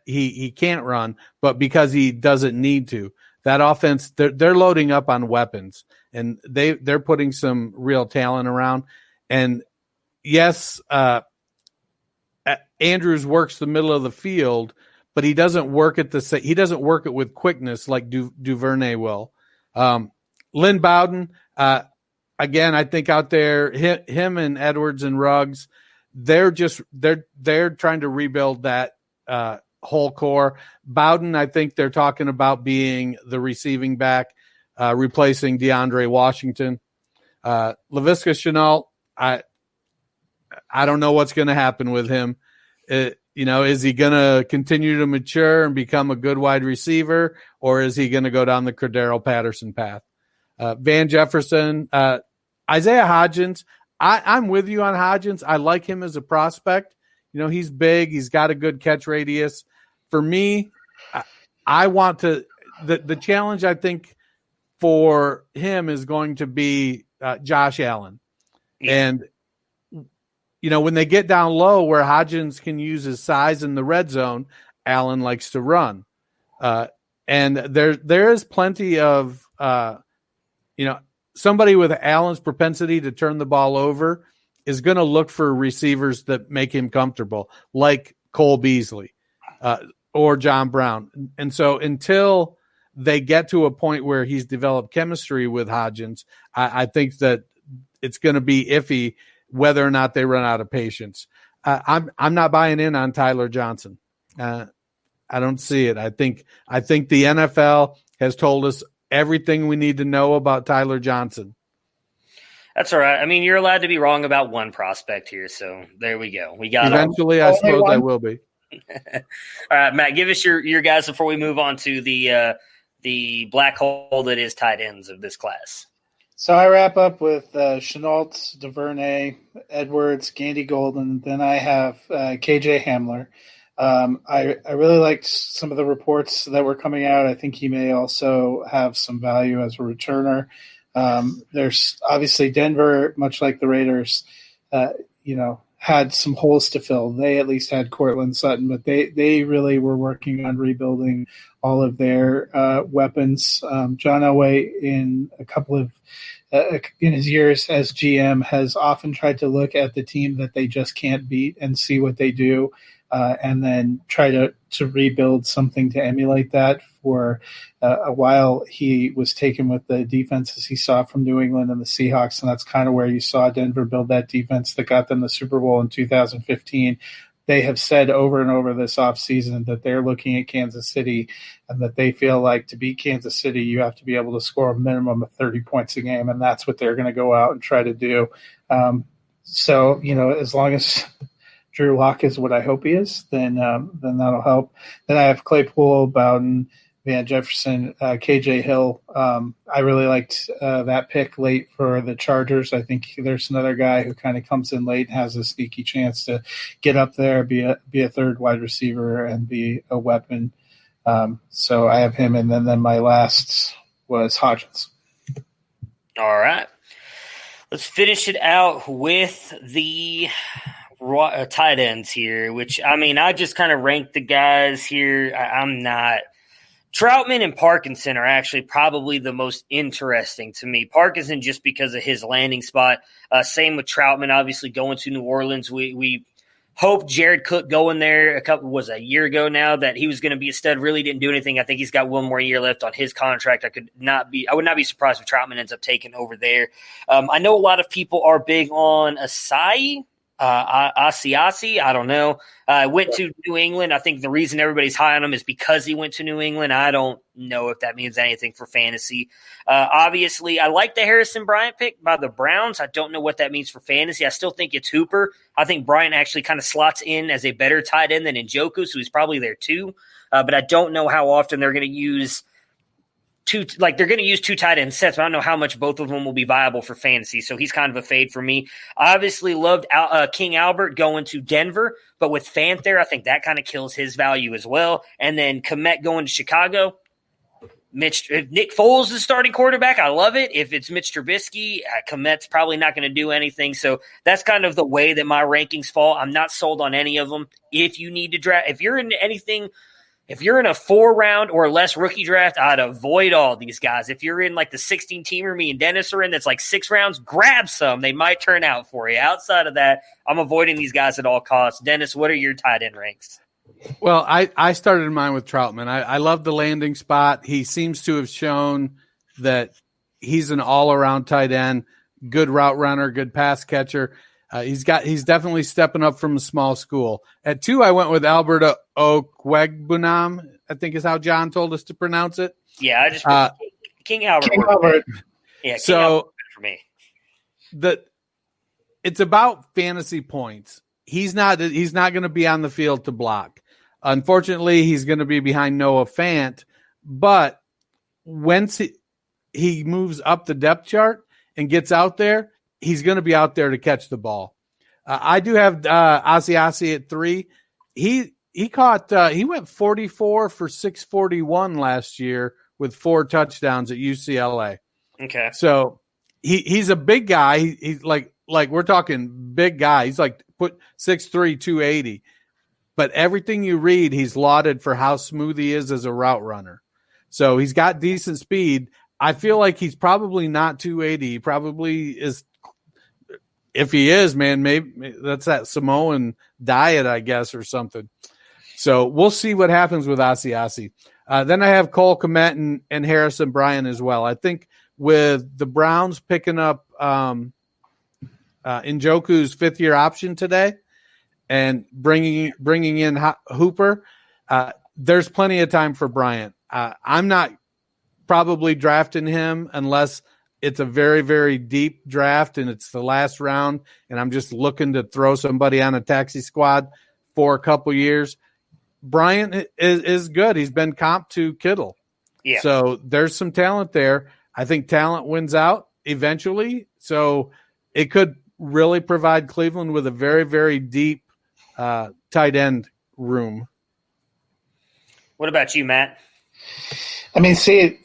run, but because he doesn't need to. That offense, they're loading up on weapons, and they're putting some real talent around. And yes, Andrews works the middle of the field, but he doesn't work it with quickness like Duvernay will. Lynn Bowden, again, I think out there, him and Edwards and Ruggs, they're trying to rebuild that whole core. Bowden, I think they're talking about being the receiving back, replacing DeAndre Washington. Laviska Shenault, I don't know what's going to happen with him. Is he going to continue to mature and become a good wide receiver, or is he going to go down the Cordero Patterson path? Van Jefferson, Isaiah Hodgins. I'm with you on Hodgins. I like him as a prospect. He's big. He's got a good catch radius. For me, I want to the challenge, I think, for him is going to be Josh Allen. And when they get down low where Hodgins can use his size in the red zone, Allen likes to run. And there is plenty of, somebody with Allen's propensity to turn the ball over is going to look for receivers that make him comfortable, like Cole Beasley or John Brown. And so until they get to a point where he's developed chemistry with Hodgins, I think that it's going to be iffy whether or not they run out of patience. I'm not buying in on Tyler Johnson. I don't see it. I think the NFL has told us everything we need to know about Tyler Johnson.
That's all right. I mean, you're allowed to be wrong about one prospect here, so there we go. We got
eventually. I suppose I will be.
All right, Matt, give us your guys before we move on to the black hole that is tight ends of this class.
So I wrap up with Chenault, DuVernay, Edwards, Gandy Golden. Then I have KJ Hamler. I really liked some of the reports that were coming out. I think he may also have some value as a returner. There's obviously Denver, much like the Raiders, had some holes to fill. They at least had Cortland Sutton, but they really were working on rebuilding all of their weapons. John Elway, in a couple of in his years as GM, has often tried to look at the team that they just can't beat and see what they do, and then try to rebuild something to emulate that. For a while, he was taken with the defenses he saw from New England and the Seahawks, and that's kind of where you saw Denver build that defense that got them the Super Bowl in 2015. They have said over and over this offseason that they're looking at Kansas City and that they feel like to beat Kansas City, you have to be able to score a minimum of 30 points a game, and that's what they're going to go out and try to do. So, as long as Drew Lock is what I hope he is, then that'll help. Then I have Claypool, Bowden, Van Jefferson, KJ Hill. I really liked that pick late for the Chargers. I think there's another guy who kind of comes in late and has a sneaky chance to get up there, be a third wide receiver, and be a weapon. So I have him, and then my last was Hodgins.
All right. Let's finish it out with the tight ends here, which, I mean, I just kind of ranked the guys here. I'm not – Troutman and Parkinson are actually probably the most interesting to me. Parkinson just because of his landing spot. Same with Troutman, obviously going to New Orleans. We hoped Jared Cook going there a year ago now that he was going to be a stud. Really didn't do anything. I think he's got one more year left on his contract. I would not be surprised if Troutman ends up taking over there. I know a lot of people are big on Asai. Asiasi, I don't know. Went to New England. I think the reason everybody's high on him is because he went to New England. I don't know if that means anything for fantasy. Obviously, I like the Harrison Bryant pick by the Browns. I don't know what that means for fantasy. I still think it's Hooper. I think Bryant actually kind of slots in as a better tight end than Njoku, so he's probably there too. But I don't know how often they're going to use two tight end sets, but I don't know how much both of them will be viable for fantasy. So he's kind of a fade for me. I obviously loved King Albert going to Denver, but with Fant there, I think that kind of kills his value as well. And then Kmet going to Chicago. Nick Foles is starting quarterback. I love it. If it's Mitch Trubisky, Kmet's probably not going to do anything. So that's kind of the way that my rankings fall. I'm not sold on any of them. If you need to draft, if you're in anything – if you're in a 4-round or less rookie draft, I'd avoid all these guys. If you're in like the 16-teamer me and Dennis are in that's like 6 rounds, grab some. They might turn out for you. Outside of that, I'm avoiding these guys at all costs. Dennis, what are your tight end ranks?
Well, I started mine with Troutman. I love the landing spot. He seems to have shown that he's an all-around tight end, good route runner, good pass catcher. He's definitely stepping up from a small school. At 2, I went with Albert Okwuegbunam, I think is how John told us to pronounce it.
Yeah, I just King Albert.
King Albert.
Yeah, King Albert for me.
It's about fantasy points. He's not going to be on the field to block. Unfortunately, he's going to be behind Noah Fant. But once he moves up the depth chart and gets out there, he's going to be out there to catch the ball. I do have Asiasi at 3. He went 44 for 641 last year with 4 touchdowns at UCLA.
Okay.
So he's a big guy. He's like we're talking big guy. He's like 6'3", 280. But everything you read, he's lauded for how smooth he is as a route runner. So he's got decent speed. I feel like he's probably not 280. He probably is. If he is, man, maybe that's that Samoan diet, I guess, or something. So we'll see what happens with Asiasi. Then I have Cole Kmet and Harrison Bryant as well. I think with the Browns picking up Njoku's fifth-year option today and bringing in Hooper, there's plenty of time for Bryant. I'm not probably drafting him unless it's a very, very deep draft and it's the last round and I'm just looking to throw somebody on a taxi squad for a couple years. Bryant is good. He's been comped to Kittle.
Yeah.
So there's some talent there. I think talent wins out eventually. So it could really provide Cleveland with a very, very deep tight end room.
What about you, Matt?
I mean, see,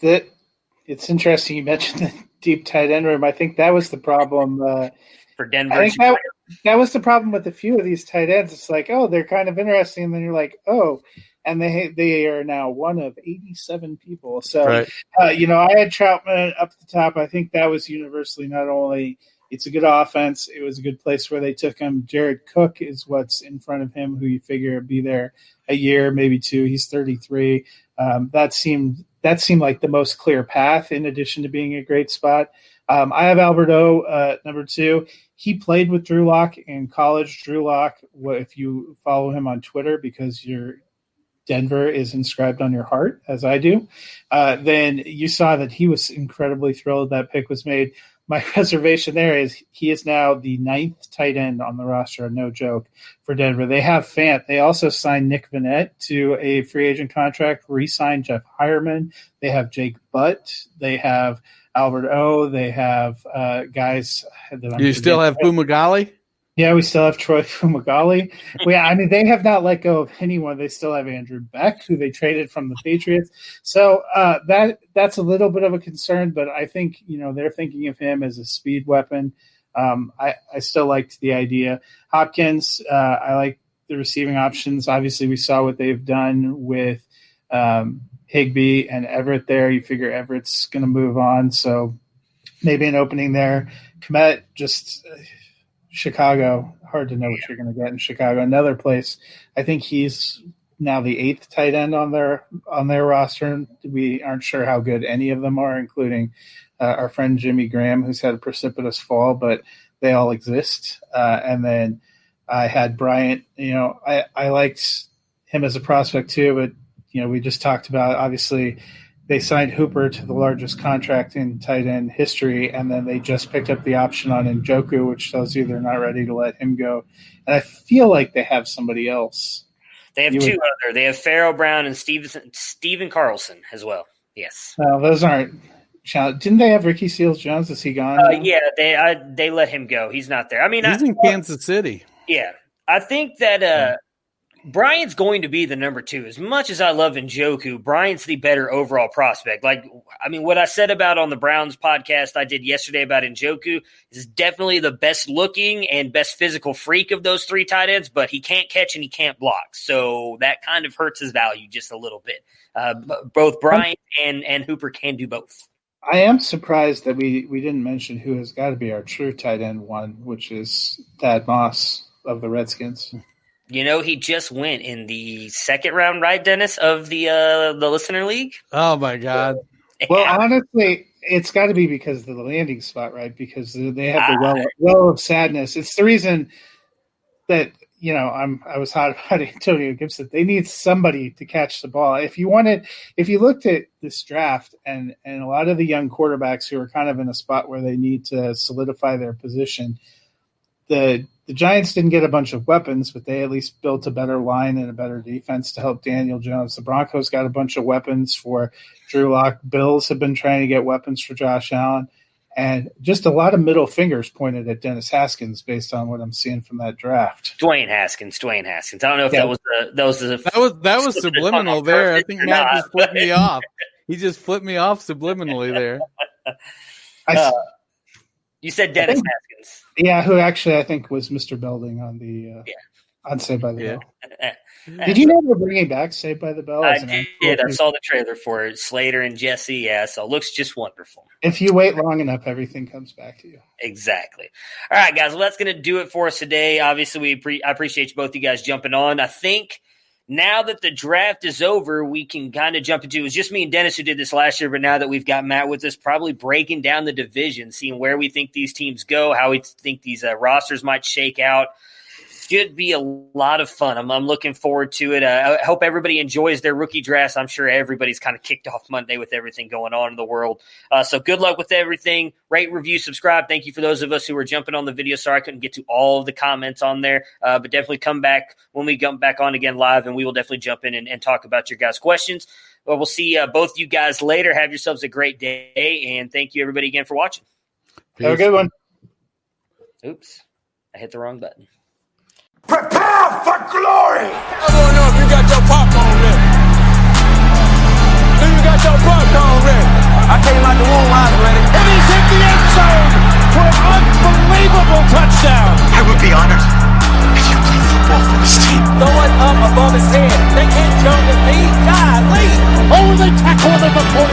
it's interesting you mentioned the deep tight end room. I think that was the problem
for Denver.
I think that was the problem with a few of these tight ends. It's like, oh, they're kind of interesting, and then you're like, oh, and they are now one of 87 people. So,
right.
I had Troutman up the top. I think that was universally not only it's a good offense, it was a good place where they took him. Jared Cook is what's in front of him, who you figure would be there a year, maybe two. He's 33. That seemed like the most clear path in addition to being a great spot. I have Albert O, number 2. He played with Drew Lock in college. Drew Lock, if you follow him on Twitter because your Denver is inscribed on your heart, as I do, then you saw that he was incredibly thrilled that pick was made. My reservation there is he is now the 9th tight end on the roster, no joke, for Denver. They have Fant. They also signed Nick Vannett to a free agent contract, re-signed Jeff Hireman. They have Jake Butt. They have Albert O. They have guys that I'm
still have Fumagalli?
Yeah, we still have Troy Fumagalli. They have not let go of anyone. They still have Andrew Beck, who they traded from the Patriots. So that's a little bit of a concern, but I think they're thinking of him as a speed weapon. I still liked the idea. Hopkins, I like the receiving options. Obviously, we saw what they've done with Higbee and Everett there. You figure Everett's going to move on, so maybe an opening there. Kmet, just Chicago, hard to know what you're going to get in Chicago. Another place, I think he's now the 8th tight end on their roster. We aren't sure how good any of them are, including our friend Jimmy Graham, who's had a precipitous fall, but they all exist. And then I had Bryant. I liked him as a prospect too, but we just talked about, obviously, they signed Hooper to the largest contract in tight end history, and then they just picked up the option on Njoku, which tells you they're not ready to let him go. And I feel like they have somebody else.
They have two other. They have Pharaoh Brown and Steven Carlson as well. Yes.
No, those aren't. Didn't they have Ricky Seals-Jones? Is he gone?
Yeah, they let him go. He's not there.
He's in Kansas City.
Yeah, I think that Bryant's going to be the number 2. As much as I love Njoku, Bryant's the better overall prospect. What I said about on the Browns podcast I did yesterday about Njoku is definitely the best looking and best physical freak of those 3 tight ends, but he can't catch and he can't block. So that kind of hurts his value just a little bit. Both Bryant and Hooper can do both.
I am surprised that we didn't mention who has got to be our true tight end one, which is Thad Moss of the Redskins.
He just went in the 2nd round, right, Dennis, of the Listener League?
Oh, my God.
Well, honestly, it's got to be because of the landing spot, right? Because they have the well of sadness. It's the reason that, I was hot about Antonio Gibson. They need somebody to catch the ball. If you looked at this draft and a lot of the young quarterbacks who are kind of in a spot where they need to solidify their position, the Giants didn't get a bunch of weapons, but they at least built a better line and a better defense to help Daniel Jones. The Broncos got a bunch of weapons for Drew Lock. Bills have been trying to get weapons for Josh Allen. And just a lot of middle fingers pointed at Dennis Haskins based on what I'm seeing from that draft.
Dwayne Haskins. I don't know if
that was subliminal there. I think Matt just flipped me off. He just flipped me off subliminally there.
You said Dennis Haskins.
Yeah, who actually I think was Mr. Belding on the on Saved by the Bell. Did you know they're bringing back Saved by the Bell?
I did. I saw the trailer for it. Slater and Jesse. Yeah, so it looks just wonderful.
If you wait long enough, everything comes back to you.
Exactly. All right, guys. Well, that's going to do it for us today. Obviously, I appreciate both you guys jumping on. I think now that the draft is over, we can kind of jump into, it was just me and Dennis who did this last year, but now that we've got Matt with us, probably breaking down the division, seeing where we think these teams go, how we think these rosters might shake out. Should be a lot of fun. I'm looking forward to it. I hope everybody enjoys their rookie drafts. I'm sure everybody's kind of kicked off Monday with everything going on in the world. So good luck with everything. Rate, review, subscribe. Thank you for those of us who were jumping on the video. Sorry I couldn't get to all of the comments on there, but definitely come back when we come back on again live, and we will definitely jump in and talk about your guys' questions. Well, we'll see both you guys later. Have yourselves a great day, and thank you everybody again for watching.
Have a good one.
Oops, I hit the wrong button.
Prepare for glory! I want to know if you got your popcorn ready. Do you got your popcorn ready? I came out the womb, I was ready. And he's hit the end zone for an unbelievable touchdown.
I would be honored if you played football for this team.
Throw it up above his head. They can't jump with me. Golly!
Oh, they tackle him at the 40.